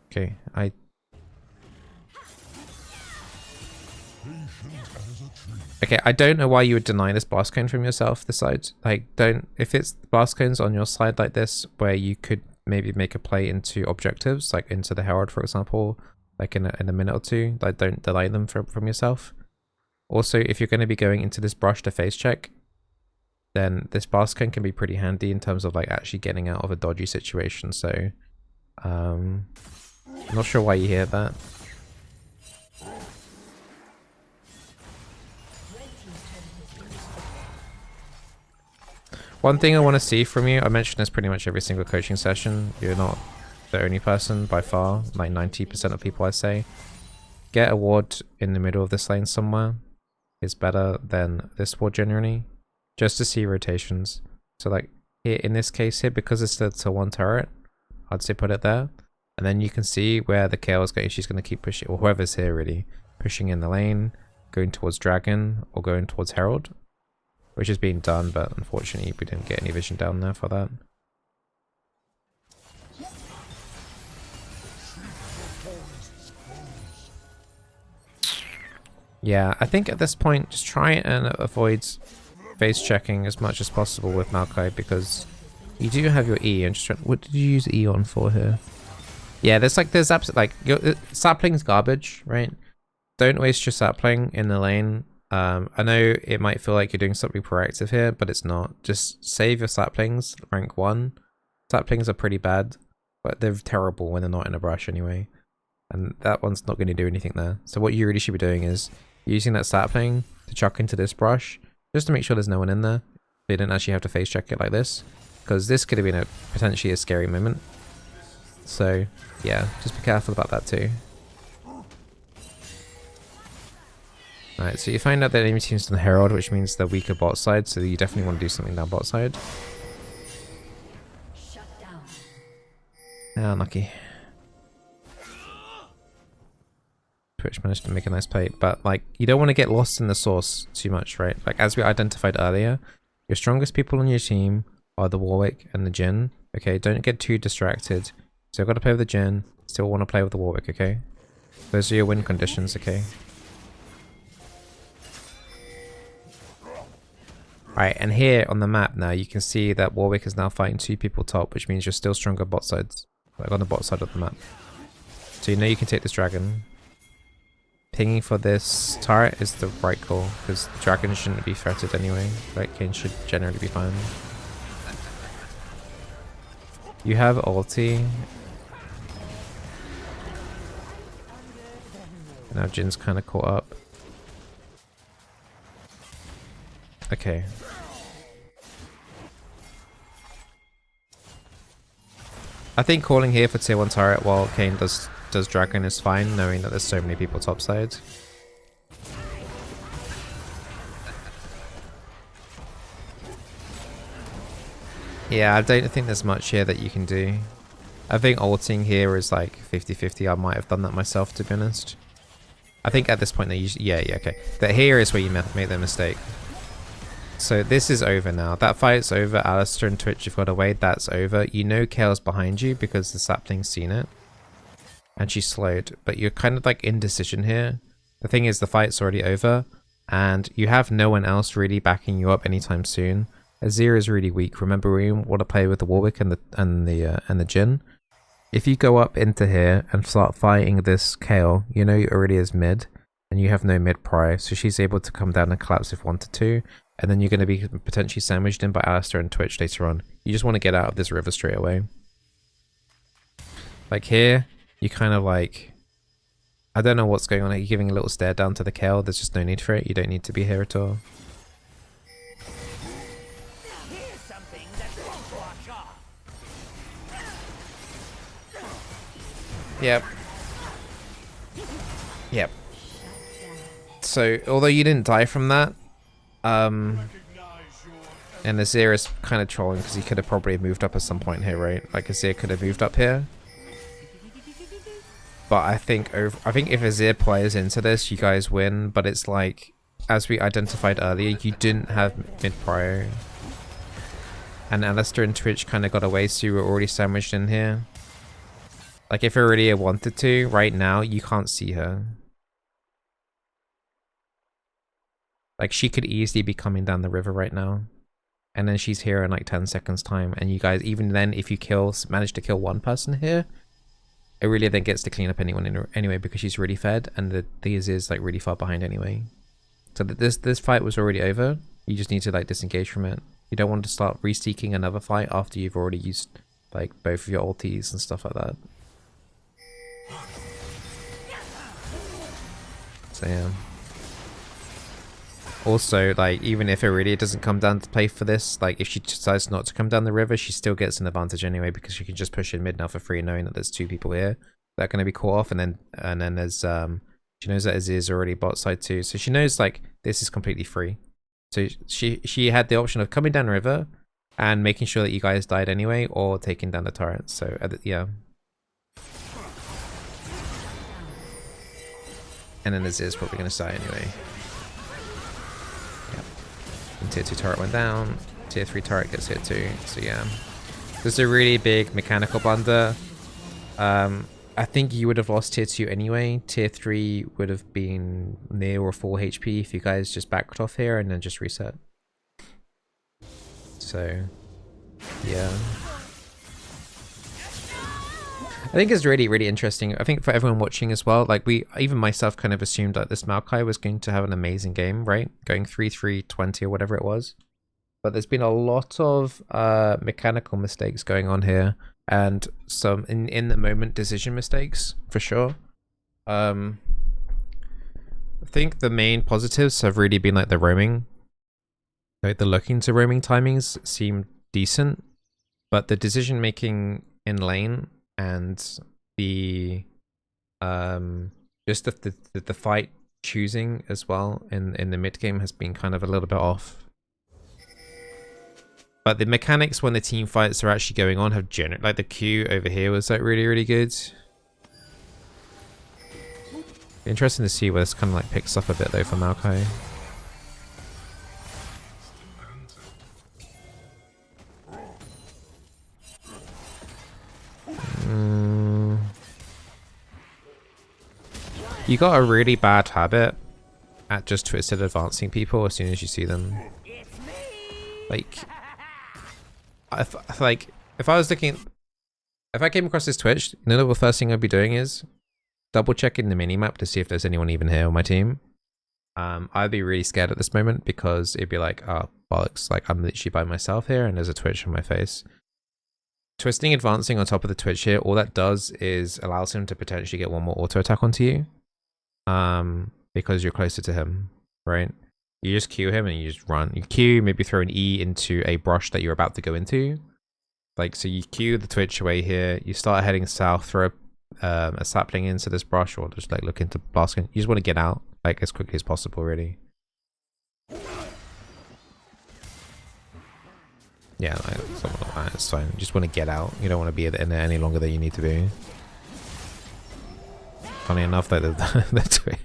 Okay, Okay, I don't know why you would deny this blast cone from yourself, this side. Like, don't... If it's blast cones on your side like this, where you could maybe make a play into objectives, like into the Herald, for example, like in a minute or two, like, don't deny them from yourself. Also, if you're going to be going into this brush to face check, then this blast cone can be pretty handy in terms of, like, actually getting out of a dodgy situation. So, I'm not sure why you hear that. One thing I want to see from you, I mention this pretty much every single coaching session, you're not the only person by far, like 90% of people I say. Get a ward in the middle of this lane somewhere is better than this ward generally, just to see rotations. So like here in this case here, because it's the one turret, I'd say put it there, and then you can see where the KO is going. She's going to keep pushing, or whoever's here really, pushing in the lane, going towards Dragon or going towards Herald, which is being done, but unfortunately we didn't get any vision down there for that. Yeah, I think at this point, just try and avoid face checking as much as possible with Maokai, because you do have your E. And just what did you use E on for here? Yeah, there's absolutely, like, sapling's garbage, right? Don't waste your sapling in the lane. I know it might feel like you're doing something proactive here, but it's not. Just save your saplings, rank 1. Saplings are pretty bad, but they're terrible when they're not in a brush anyway. And that one's not going to do anything there. So what you really should be doing is using that sapling to chuck into this brush, just to make sure there's no one in there. So you don't actually have to face check it like this, because this could have been potentially a scary moment. So yeah, just be careful about that too. Alright, so you find out that enemy team's on the Herald, which means they're weaker bot side, so you definitely want to do something down bot side. Shut down. Ah, unlucky. Twitch managed to make a nice play, but like, you don't want to get lost in the source too much, right? Like, as we identified earlier, your strongest people on your team are the Warwick and the Jhin. Okay, don't get too distracted. Still got to play with the Jhin, still want to play with the Warwick, okay? Those are your win conditions, okay? Alright, and here on the map now, you can see that Warwick is now fighting 2 people top, which means you're still stronger bot sides, like on the bot side of the map. So you know you can take this dragon. Pinging for this turret is the right call, because the dragon shouldn't be threatened anyway. Right, Kane should generally be fine. You have ulti. Now Jin's kind of caught up. Okay. I think calling here for tier 1 turret while Kane does dragon is fine, knowing that there's so many people topside. Yeah, I don't think there's much here that you can do. I think ulting here is like 50-50. I might have done that myself, to be honest. I think at this point they usually... Yeah, okay. But here is where you make the mistake. So this is over now. That fight's over. Alistair and Twitch, you've got away. That's over. You know Kale's behind you because the sapling's seen it. And she's slowed. But you're kind of like indecision here. The thing is, the fight's already over. And you have no one else really backing you up anytime soon. Azir is really weak. Remember, we want to play with the Warwick and the Jhin. If you go up into here and start fighting this Kale, you know you already is mid. And you have no mid prio. So she's able to come down and collapse if 1-2. And then you're going to be potentially sandwiched in by Alistair and Twitch later on. You just want to get out of this river straight away. Like here, you kind of like... I don't know what's going on. You're giving a little stare down to the Kale. There's just no need for it. You don't need to be here at all. Yep. Yep. So, although you didn't die from that, and Azir is kind of trolling because he could have probably moved up at some point here, right? Like Azir could have moved up here. But I think if Azir plays into this, you guys win. But it's like, as we identified earlier, you didn't have mid prio. And Alistair and Twitch kind of got away, so you were already sandwiched in here. Like if Iridia wanted to, right now, you can't see her. Like she could easily be coming down the river right now. And then she's here in like 10 seconds time. And you guys, even then, if you manage to kill one person here, Aurelia then gets to clean up anyone anyway because she's really fed. And the Azir is like really far behind anyway. So this fight was already over. You just need to like disengage from it. You don't want to start re-seeking another fight after you've already used like both of your ultis and stuff like that. So yeah. Also, like, even if Aurelia doesn't come down to play for this, like, if she decides not to come down the river, she still gets an advantage anyway because she can just push in mid now for free, knowing that there's two people here that are going to be caught off, and then there's she knows that Azir's already bot side too, so she knows like this is completely free. So she had the option of coming down the river and making sure that you guys died anyway, or taking down the turret. So yeah. And then Azir's probably going to die anyway. And tier 2 turret went down, tier 3 turret gets hit too, so yeah. This is a really big mechanical blunder. I think you would have lost tier 2 anyway. Tier 3 would have been near or full HP if you guys just backed off here and then just reset. So, yeah. I think it's really, really interesting. I think for everyone watching as well, like even myself kind of assumed that this Maokai was going to have an amazing game, right? Going 3-3-20 or whatever it was. But there's been a lot of mechanical mistakes going on here, and some in the moment decision mistakes for sure. I think the main positives have really been like the roaming. Like the looking to roaming timings seem decent, but the decision making in lane and the just the fight choosing as well in the mid game has been kind of a little bit off. But the mechanics when the team fights are actually going on have like the Q over here was like really, really good. Interesting to see where this kind of like picks up a bit though for Maokai. You got a really bad habit at just twisted advancing people as soon as you see them. Like, if I was looking, if I came across this Twitch, you know the first thing I'd be doing is double checking the minimap to see if there's anyone even here on my team. I'd be really scared at this moment because it'd be like, oh bollocks, like I'm literally by myself here and there's a Twitch on my face. Twisting advancing on top of the Twitch here, all that does is allows him to potentially get one more auto attack onto you. Because you're closer to him, right? You just Q him and you just run. You Q, maybe throw an E into a brush that you're about to go into. Like, so you cue the Twitch away here, you start heading south, throw a sapling into this brush, or just like look into blasting. You just want to get out like as quickly as possible, really. Yeah, like, something like that, it's fine. You just want to get out. You don't want to be in there any longer than you need to be. Funny enough, that the Twitch,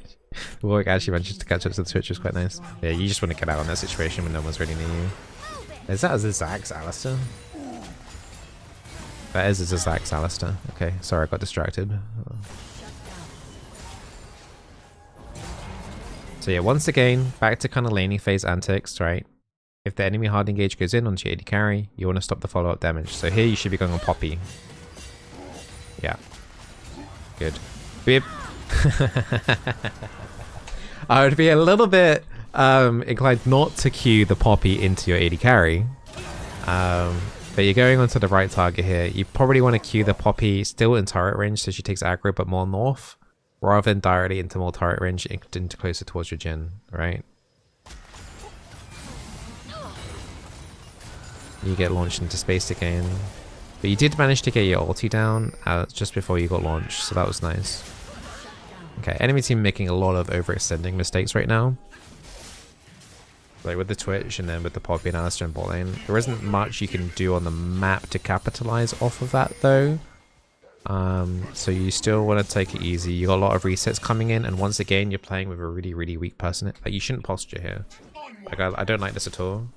the Warwick actually managed to catch up to the Twitch, was quite nice. Yeah, you just want to get out in that situation when no one's really near you. Is that a Zax Alistair? That is a Zax Alistair. Okay, sorry, I got distracted. So yeah, once again, back to kind of laning phase antics, right? If the enemy hard engage goes in onto your AD carry, you want to stop the follow-up damage. So here you should be going on Poppy. Yeah. Good. Bib. I would be a little bit inclined not to queue the Poppy into your AD carry. But you're going onto the right target here. You probably want to queue the Poppy still in turret range so she takes aggro but more north, rather than directly into more turret range into closer towards your Jhin, right? You get launched into space again. But you did manage to get your ulti down just before you got launched, so that was nice. Okay, enemy team making a lot of overextending mistakes right now. Like with the Twitch and then with the Poppy and Alistair and bot lane. There isn't much you can do on the map to capitalize off of that though. So you still want to take it easy. You got a lot of resets coming in, and once again you're playing with a really, really weak person. Like, you shouldn't posture here. Like, I don't like this at all.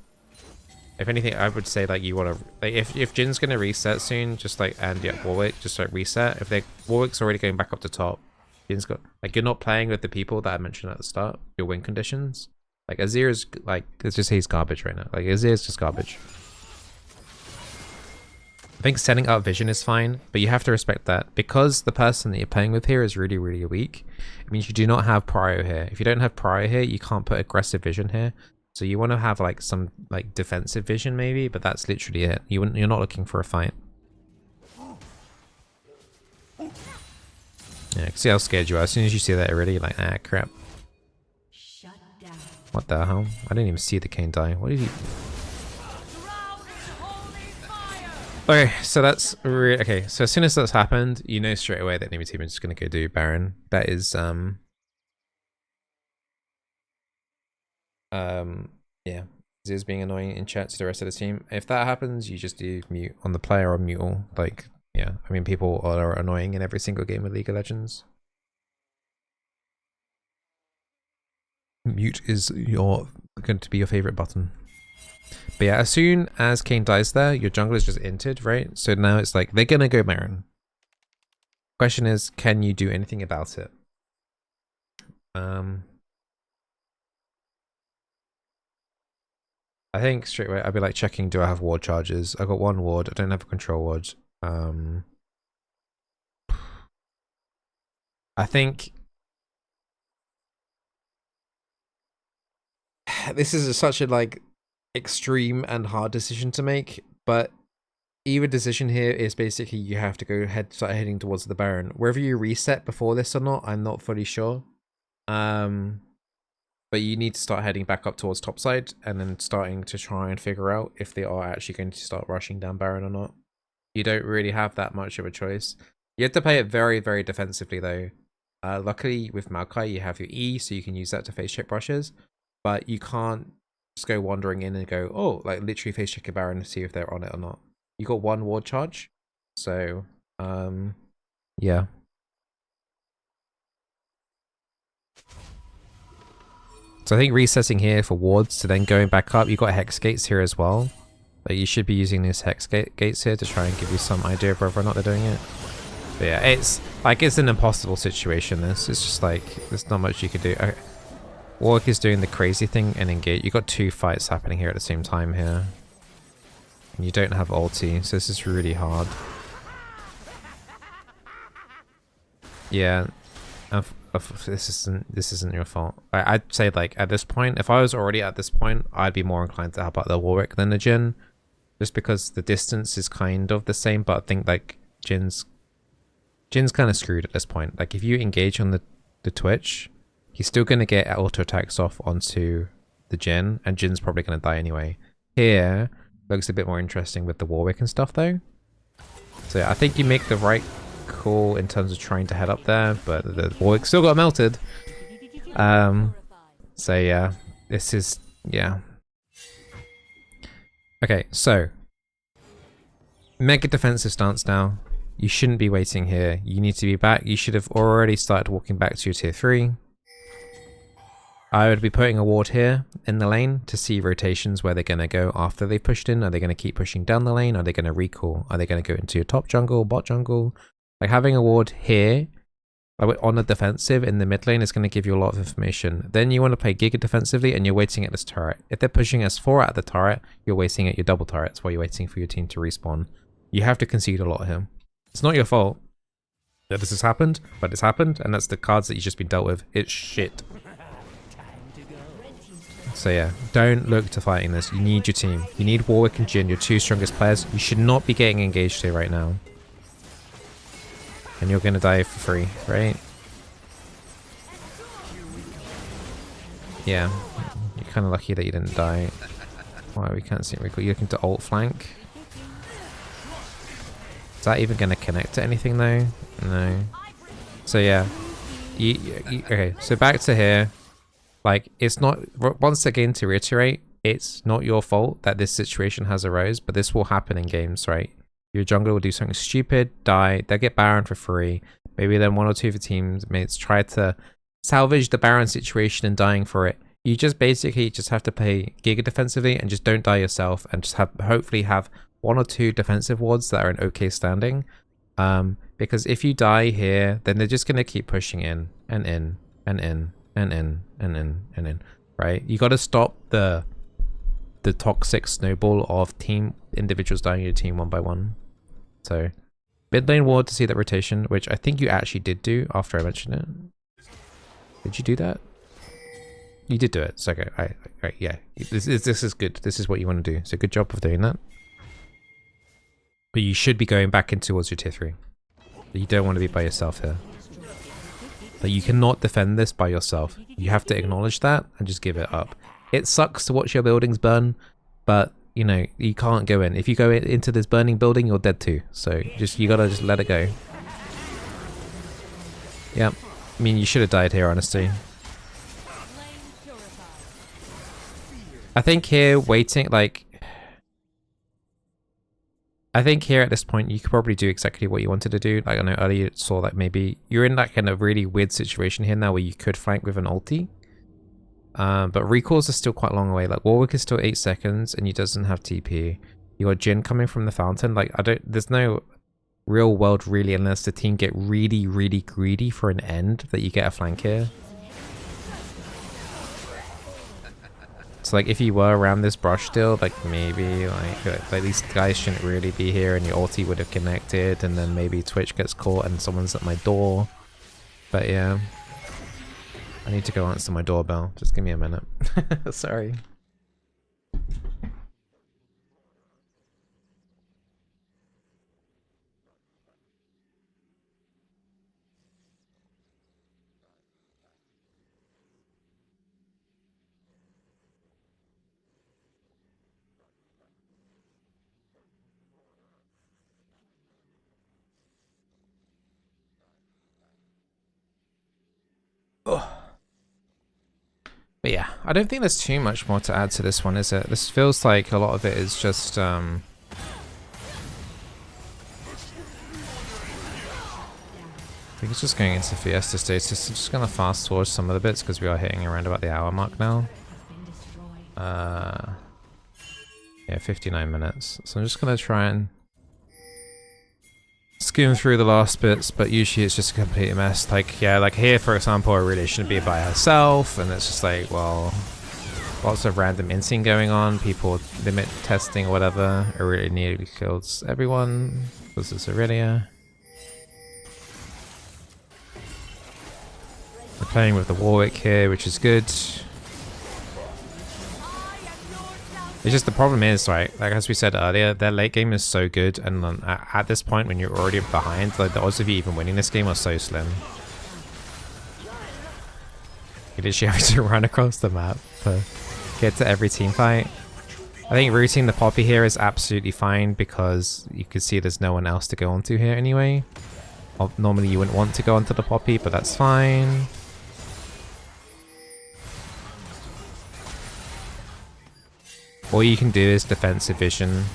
If anything, I would say like you want to, like, if Jin's gonna reset soon, just like, and yeah, Warwick, just like reset. If Warwick's already going back up to top, Jin's got, like, you're not playing with the people that I mentioned at the start, your win conditions. Like, Azir's like, let's just say he's garbage right now. Like, Azir's just garbage. I think setting up vision is fine, but you have to respect that because the person that you're playing with here is really, really weak. It means you do not have prio here. If you don't have prio here, you can't put aggressive vision here. So you want to have like some like defensive vision maybe, but that's literally it. You're not looking for a fight. Yeah, see how scared you are. As soon as you see that already, you're like, ah, crap. What the hell? I didn't even see the Kane die. What did he... Okay, so that's really... Okay, so as soon as that's happened, you know straight away that enemy team is just going to go do Baron. That is, yeah, Ziz's being annoying in chat to the rest of the team. If that happens, you just do mute on the player or mute all. Like, yeah, I mean, people are annoying in every single game of League of Legends. Mute is going to be your favorite button. But yeah, as soon as Kane dies there, your jungle is just inted, right? So now it's like, they're gonna go Baron. Question is, can you do anything about it? I think straight away I'd be like checking, do I have ward charges? I got one ward, I don't have a control ward. I think this is such a like extreme and hard decision to make, but either decision here is basically you have to go start heading towards the Baron. Whether you reset before this or not, I'm not fully sure. But you need to start heading back up towards topside and then starting to try and figure out if they are actually going to start rushing down Baron or not. You don't really have that much of a choice. You have to play it very, very defensively though. Luckily with Maokai you have your E, so you can use that to face check brushes, but you can't just go wandering in and go, oh, like literally face check a Baron to see if they're on it or not. You got one ward charge, so yeah. So I think resetting here for wards to then going back up, you got hex gates here as well. Like, you should be using these hex gates here to try and give you some idea of whether or not they're doing it. But yeah, it's like, it's an impossible situation. This it's just like, there's not much you can do. Okay. Warwick is doing the crazy thing and engage. You got two fights happening here at the same time here, and you don't have ulti, so this is really hard. Yeah. This isn't your fault. I'd say like at this point, if I was already at this point, I'd be more inclined to help out the Warwick than the Jhin, just because the distance is kind of the same. But I think like Jin's kind of screwed at this point. Like, if you engage on the Twitch, he's still gonna get auto attacks off onto the Jhin, and Jin's probably gonna die anyway. Here, Looks a bit more interesting with the Warwick and stuff though. So yeah, I think you make the right call in terms of trying to head up there, but the Warwick still got melted. So yeah, this is, yeah. Okay, so mega defensive stance now. You shouldn't be waiting here. You need to be back. You should have already started walking back to your tier 3. I would be putting a ward here in the lane to see rotations where they're going to go after they've pushed in. Are they going to keep pushing down the lane? Are they going to recall? Are they going to go into your top jungle, bot jungle? Like having a ward here on the defensive in the mid lane is going to give you a lot of information. Then you want to play Giga defensively and you're waiting at this turret. If they're pushing S4 at the turret, you're waiting at your double turrets while you're waiting for your team to respawn. You have to concede a lot here. It's not your fault that this has happened, but it's happened, and that's the cards that you've just been dealt with. It's shit. So yeah, don't look to fighting this. You need your team. You need Warwick and Jhin, your 2 strongest players. You should not be getting engaged here right now. And you're gonna die for free, right? Yeah, you're kind of lucky that you didn't die. Why, we can't see it recall. You're looking to ult flank. Is that even going to connect to anything though? No. So yeah. Okay, so back to here. Like, it's not... Once again, to reiterate, it's not your fault that this situation has arose, but this will happen in games, right? Your jungler will do something stupid, die, they'll get Baron for free. Maybe then 1 or 2 of the teammates try to salvage the Baron situation and dying for it. You just basically just have to play Giga defensively and just don't die yourself, and just hopefully have 1 or 2 defensive wards that are in okay standing. Because if you die here, then they're just going to keep pushing in and in and in and in and in and in, right? You got to stop the toxic snowball of individuals dying in your team 1 by 1. So mid lane ward to see that rotation, which I think you actually did do after I mentioned it. Did you do that? You did do it. So okay, right, yeah. This is good. This is what you want to do. So good job of doing that. But you should be going back in towards your tier 3. But you don't want to be by yourself here. But you cannot defend this by yourself. You have to acknowledge that and just give it up. It sucks to watch your buildings burn, but you know, you can't go in. If you go into this burning building, you're dead too. So you gotta just let it go. Yep. I mean, you should have died here, honestly. I think here, waiting, like... I think here at this point, you could probably do exactly what you wanted to do. Like, I know earlier you saw that maybe you're in that kind of really weird situation here now where you could flank with an ulti. But recalls are still quite long away. Like, Warwick is still 8 seconds and he doesn't have TP. You got Jhin coming from the fountain. Like, there's no real world really, unless the team get really, really greedy for an end, that you get a flank here. So like, if you were around this brush still, like maybe like these guys shouldn't really be here and your ulti would have connected, and then maybe Twitch gets caught and someone's at my door. But yeah, I need to go answer my doorbell. Just give me a minute. Sorry. But yeah, I don't think there's too much more to add to this one, is it? This feels like a lot of it is just I think it's just going into Fiesta status. Just gonna fast forward some of the bits because we are hitting around about the hour mark now. Yeah, 59 minutes. So I'm just gonna try and skim through the last bits, but usually it's just a complete mess. Like, yeah, like here, for example, I really shouldn't be by herself, and it's just like, well, lots of random inting going on, people limit testing or whatever. Aurelia nearly kills everyone. This is Aurelia. We're playing with the Warwick here, which is good. It's just the problem is, right, like as we said earlier, their late game is so good, and at this point when you're already behind, like the odds of you even winning this game are so slim. You literally have to run across the map to get to every team fight. I think routing the Poppy here is absolutely fine because you can see there's no one else to go onto here anyway. Normally you wouldn't want to go onto the Poppy, but that's fine. All you can do is defensive vision.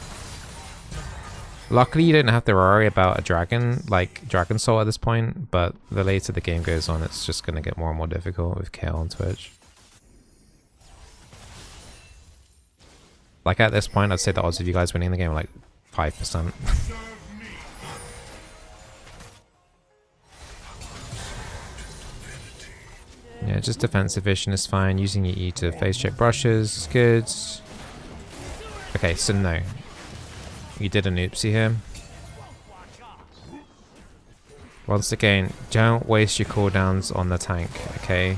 Luckily you don't have to worry about a dragon, like Dragon Soul at this point, but the later the game goes on it's just going to get more and more difficult with Kale on Twitch. Like at this point I'd say the odds of you guys winning the game are like 5%. Yeah, just defensive vision is fine. Using your E to phase check brushes is good. Okay, so no. You did an oopsie here. Once again, don't waste your cooldowns on the tank, okay?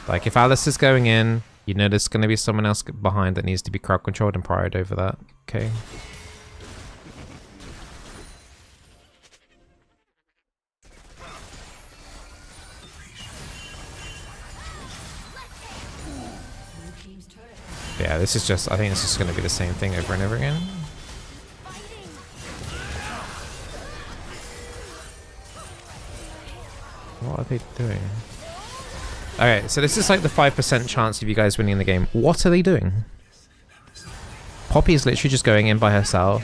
Like if Alice is going in, you know there's going to be someone else behind that needs to be crowd controlled and pried over that, okay? Yeah, this is just, I think this is going to be the same thing over and over again. What are they doing? Okay, so this is like the 5% chance of you guys winning the game. What are they doing? Poppy is literally just going in by herself.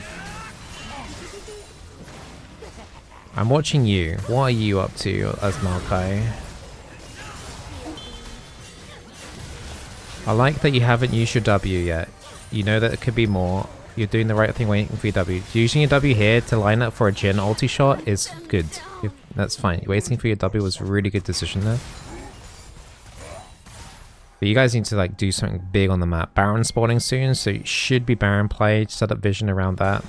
I'm watching you. What are you up to as Maokai? I like that you haven't used your W yet. You know that it could be more. You're doing the right thing waiting for your W. Using your W here to line up for a Jhin ulti shot is good. That's fine. Waiting for your W was a really good decision there. But you guys need to like do something big on the map. Baron spawning soon, so it should be Baron play. Set up vision around that.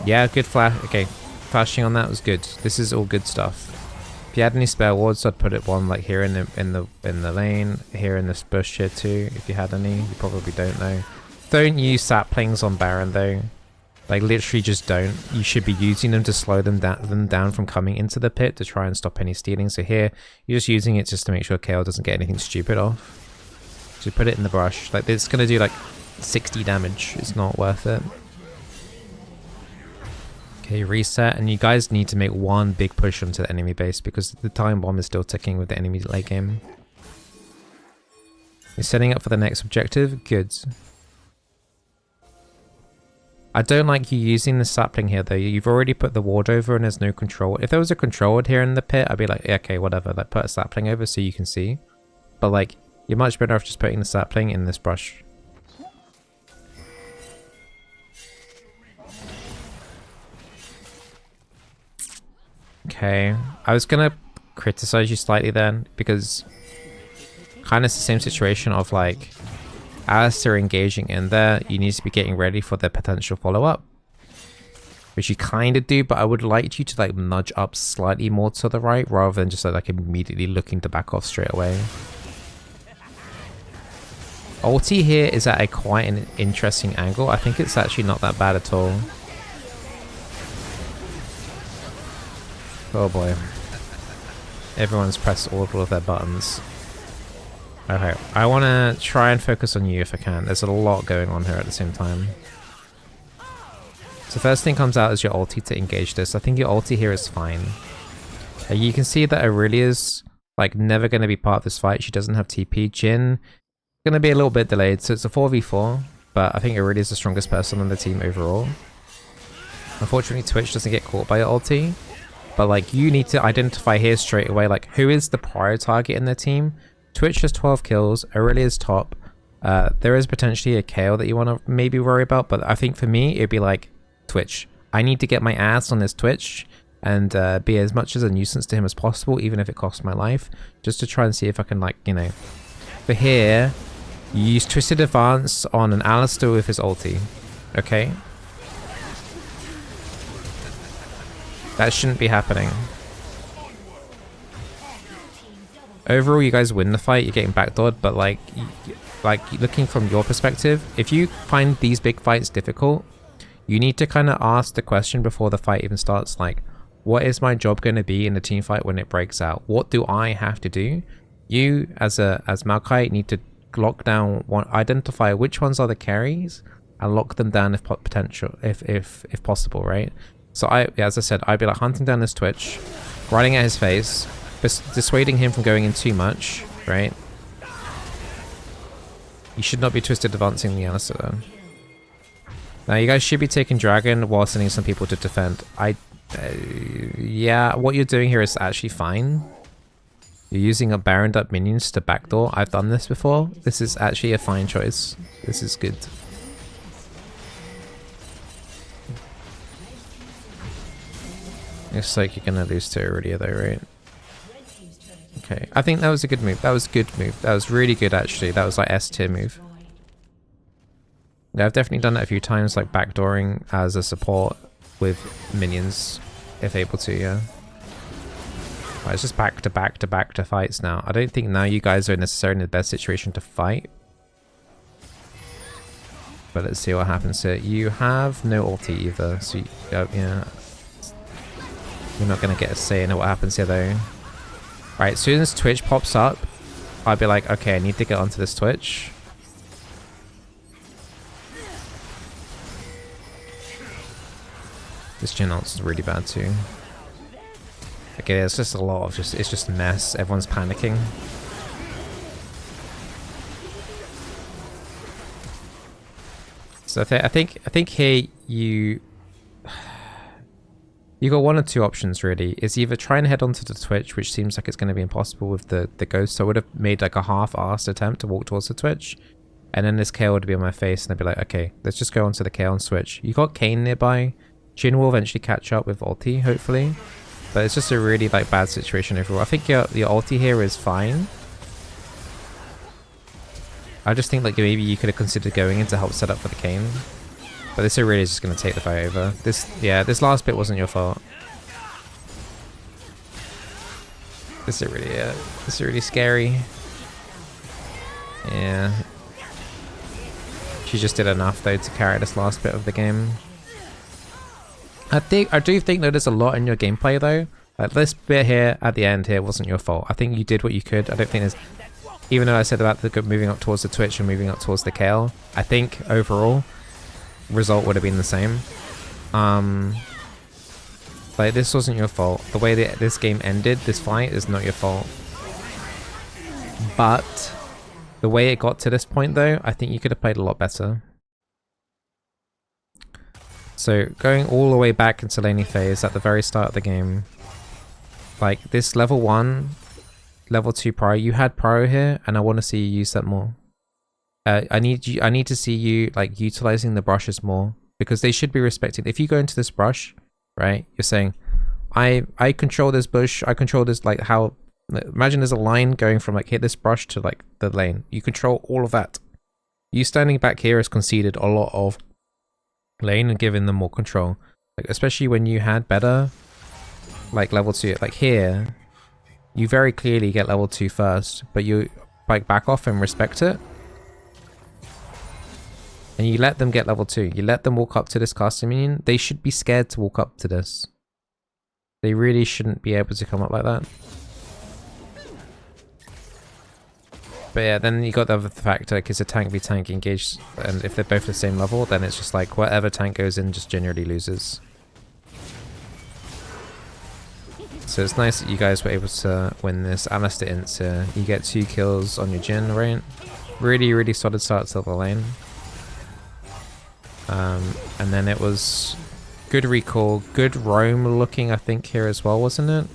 Yeah, good flash. Okay, flashing on that was good. This is all good stuff. If you had any spare wards, I'd put it one like here in the lane, here in this bush here too. If you had any, you probably don't know. Don't use saplings on Baron though. Like literally just don't. You should be using them to slow them down from coming into the pit to try and stop any stealing. So here, you're just using it just to make sure Kale doesn't get anything stupid off. So put it in the brush. Like it's gonna do like 60 damage. It's not worth it. Okay, reset, and you guys need to make one big push onto the enemy base because the time bomb is still ticking with the enemy late game. You're setting up for the next objective. Good. I don't like you using the sapling here though. You've already put the ward over and there's no control. If there was a control ward here in the pit, I'd be like, yeah, okay, whatever. Like put a sapling over so you can see. But like, you're much better off just putting the sapling in this brush. Okay, I was gonna criticize you slightly then because kind of it's the same situation of like as they're engaging in there, you need to be getting ready for their potential follow-up, which you kind of do, but I would like you to like nudge up slightly more to the right rather than just like immediately looking to back off straight away. Ulti here is at a quite an interesting angle. I think it's actually not that bad at all. Oh boy. Everyone's pressed all of their buttons. Okay, I want to try and focus on you if I can. There's a lot going on here at the same time. So first thing comes out is your ulti to engage this. I think your ulti here is fine. You can see that Aurelia's like never going to be part of this fight. She doesn't have TP. Jhin going to be a little bit delayed, so it's a 4v4. But I think Aurelia's the strongest person on the team overall. Unfortunately, Twitch doesn't get caught by your ulti. But like you need to identify here straight away like who is the prior target in their team. Twitch has 12 kills, Aurelia's top. There is potentially a Kale that you want to maybe worry about, but I think for me it'd be like Twitch. I need to get my ass on this Twitch and be as much as a nuisance to him as possible, even if it costs my life, just to try and see if I can like, you know. For here, you use Twisted Advance on an Alistar with his ulti, okay? That shouldn't be happening. Overall, you guys win the fight. You're getting backdoored, but like looking from your perspective, if you find these big fights difficult, you need to kind of ask the question before the fight even starts. Like, what is my job going to be in the team fight when it breaks out? What do I have to do? You, as Maokai, need to lock down one, identify which ones are the carries and lock them down if possible, right? So as I said, I'd be like hunting down this Twitch, riding at his face, dissuading him from going in too much, right? You should not be twisted advancing the Alistar though. Now you guys should be taking Dragon while sending some people to defend. Yeah, what you're doing here is actually fine. You're using a Baroned up minions to backdoor. I've done this before. This is actually a fine choice. This is good. Looks like you're gonna lose to Aurelia though, right? Okay, I think that was a good move. That was a good move. That was really good actually. That was like S tier move. Yeah, I've definitely done that a few times, like backdooring as a support with minions, if able to, yeah. Right, it's just back to back to back to fights now. I don't think now you guys are necessarily in the best situation to fight. But let's see what happens here. You have no ulti either, so you, yeah. You're not going to get a say in what happens here though. Right, as soon as Twitch pops up, I'll be like, okay, I need to get onto this Twitch. This Jhin ult is really bad too. Okay, it's just a lot of it's just a mess. Everyone's panicking. So I think here you got one or two options really. Is either try and head onto the Twitch, which seems like it's going to be impossible with the ghost. So I would have made like a half-assed attempt to walk towards the Twitch, and then this Kayle would be on my face, and I'd be like, okay, let's just go onto the Kayle and switch. You got Kayn nearby. Jhin will eventually catch up with ulti, hopefully. But it's just a really like bad situation overall. I think your ulti here is fine. I just think like maybe you could have considered going in to help set up for the Kayn. But this really is just going to take the fight over. This last bit wasn't your fault. This is really scary. Yeah. She just did enough though to carry this last bit of the game. I do think that there's a lot in your gameplay though. Like this bit here at the end here wasn't your fault. I think you did what you could. I don't think there's, even though I said about the moving up towards the Twitch and moving up towards the Kayle, I think overall result would have been the same. Like this wasn't your fault. The way that this game ended, this fight, is not your fault. But the way it got to this point though, I think you could have played a lot better. So going all the way back into laning phase at the very start of the game, like this level 1, level 2 prio, you had prio here, and I want to see you use that more. I need to see you like utilizing the brushes more, because they should be respected. If you go into this brush, right, you're saying, I control this bush, I control this, like how, imagine there's a line going from like hit this brush to like the lane. You control all of that. You standing back here has conceded a lot of lane and giving them more control, like especially when you had better like level 2. Like here you very clearly get level 2 first, but you like back off and respect it, and you let them get level 2. You let them walk up to this casting minion. They should be scared to walk up to this. They really shouldn't be able to come up like that. But yeah, then you got the other factor, because a tank v tank engaged, and if they're both the same level, then it's just like whatever tank goes in just generally loses. So it's nice that you guys were able to win this. Alistar ints here. You get 2 kills on your Jhin, right? Really solid start to the lane. And then it was good recall, good roam looking, I think, here as well, wasn't it?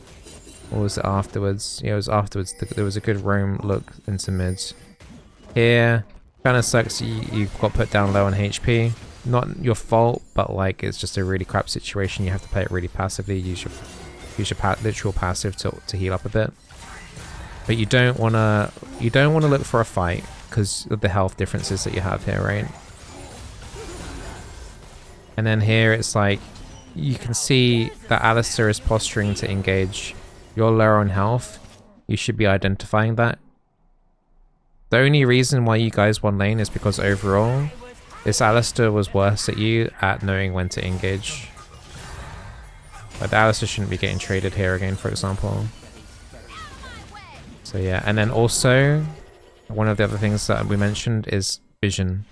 Or was it afterwards? Yeah, it was afterwards. There was a good roam look into mid. Here, kind of sucks you got put down low on HP. Not your fault, but like it's just a really crap situation. You have to play it really passively. Use your literal passive to heal up a bit. But you don't wanna look for a fight because of the health differences that you have here, right? And then here it's like you can see that Alistar is posturing to engage. You're lower on health. You should be identifying that. The only reason why you guys won lane is because overall this Alistar was worse at you at knowing when to engage. Like the Alistar shouldn't be getting traded here again, for example. So yeah, and then also one of the other things that we mentioned is vision.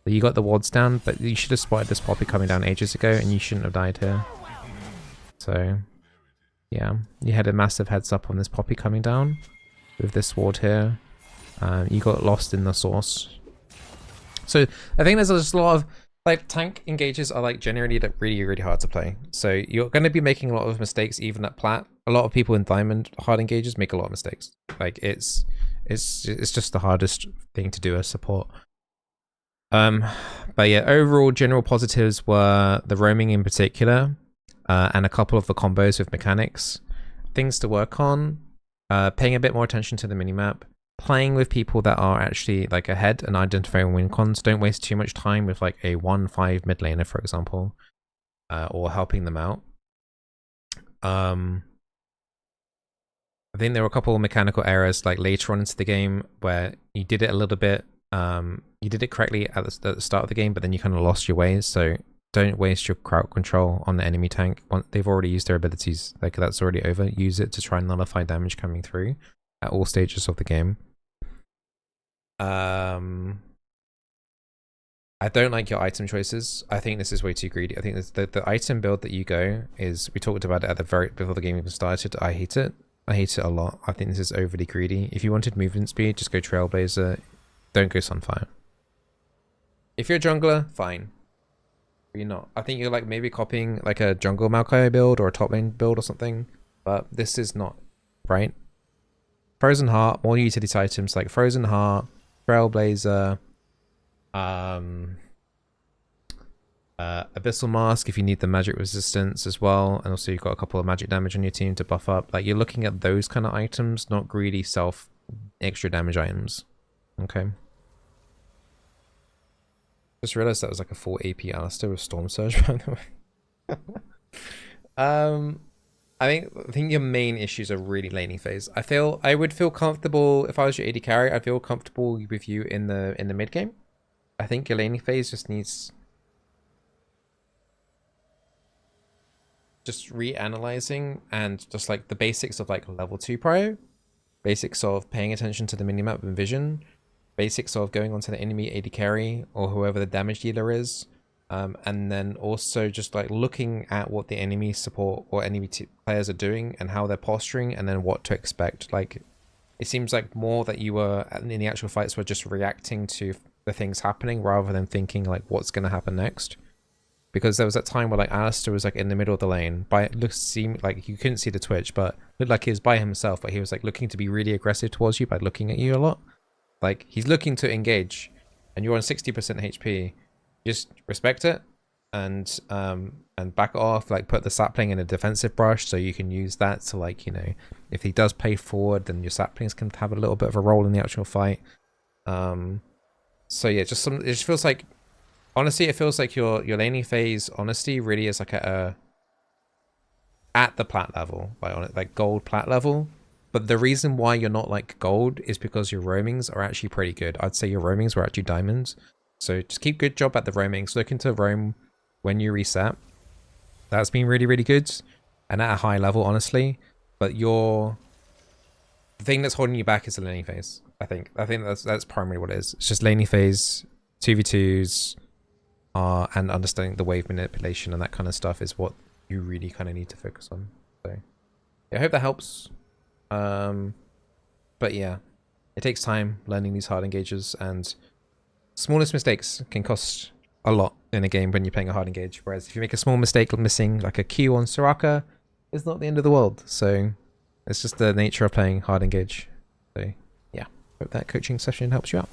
You got the wards down, but you should have spotted this poppy coming down ages ago, and you shouldn't have died here. So, yeah, you had a massive heads up on this poppy coming down with this ward here. You got lost in the source. So I think there's just a lot of like tank engages are like generally really hard to play. So you're going to be making a lot of mistakes even at Plat. A lot of people in Diamond hard engages make a lot of mistakes. Like it's just the hardest thing to do as support. But yeah, overall general positives were the roaming in particular, and a couple of the combos with mechanics. Things to work on, paying a bit more attention to the minimap, playing with people that are actually like ahead and identifying win cons. Don't waste too much time with like a 1-5 mid laner, for example, or helping them out. I think there were a couple of mechanical errors like later on into the game where you did it a little bit. You did it correctly at the start of the game, but then you kind of lost your ways. So don't waste your crowd control on the enemy tank. They've already used their abilities. Like that's already over. Use it to try and nullify damage coming through at all stages of the game. I don't like your item choices. I think this is way too greedy. I think this, the item build that you go is, we talked about it at the before the game even started. I hate it. I hate it a lot. I think this is overly greedy. If you wanted movement speed, just go Trailblazer. Don't go Sunfire. If you're a jungler, fine. But you're not. I think you're like maybe copying like a jungle Maokai build or a top lane build or something. But this is not, right? Frozen Heart, more utility items like Frozen Heart, Trailblazer, Abyssal Mask if you need the magic resistance as well, and also you've got a couple of magic damage on your team to buff up. Like you're looking at those kind of items, not greedy self extra damage items. Okay. Just realized that was like a full AP Alistair with Storm Surge, by the way. I think your main issues are really laning phase. I would feel comfortable if I was your AD carry. I'd feel comfortable with you in the mid game. I think your laning phase just needs just reanalyzing and just like the basics of like level 2 prio, basics of paying attention to the minimap and vision, basics of going onto the enemy AD carry or whoever the damage dealer is. And then also just like looking at what the enemy support or enemy players are doing and how they're posturing, and then what to expect. Like it seems like more that you were in the actual fights were just reacting to the things happening rather than thinking like what's going to happen next. Because there was that time where like Alistair was like in the middle of the lane, seemed like you couldn't see the twitch, but looked like he was by himself, but he was like looking to be really aggressive towards you by looking at you a lot. Like he's looking to engage and you're on 60% HP. Just respect it and back it off, like put the sapling in a defensive brush so you can use that to, like, you know, if he does play forward, then your saplings can have a little bit of a role in the actual fight. So yeah, it just feels like, honestly, it feels like your laning phase honesty really is like at the plat level, like gold plat level. But the reason why you're not like gold is because your roamings are actually pretty good. I'd say your roamings were actually diamonds. So just keep good job at the roamings. Look into roam when you reset. That's been really good and at a high level, honestly. But the thing that's holding you back is the laning phase. I think that's primarily what it is. It's just laning phase, 2v2s, and understanding the wave manipulation and that kind of stuff is what you really kind of need to focus on. So yeah, I hope that helps. But yeah, it takes time learning these hard engages, and smallest mistakes can cost a lot in a game when you're playing a hard engage. Whereas if you make a small mistake missing like a Q on Soraka, it's not the end of the world. So it's just the nature of playing hard engage. So yeah, hope that coaching session helps you out.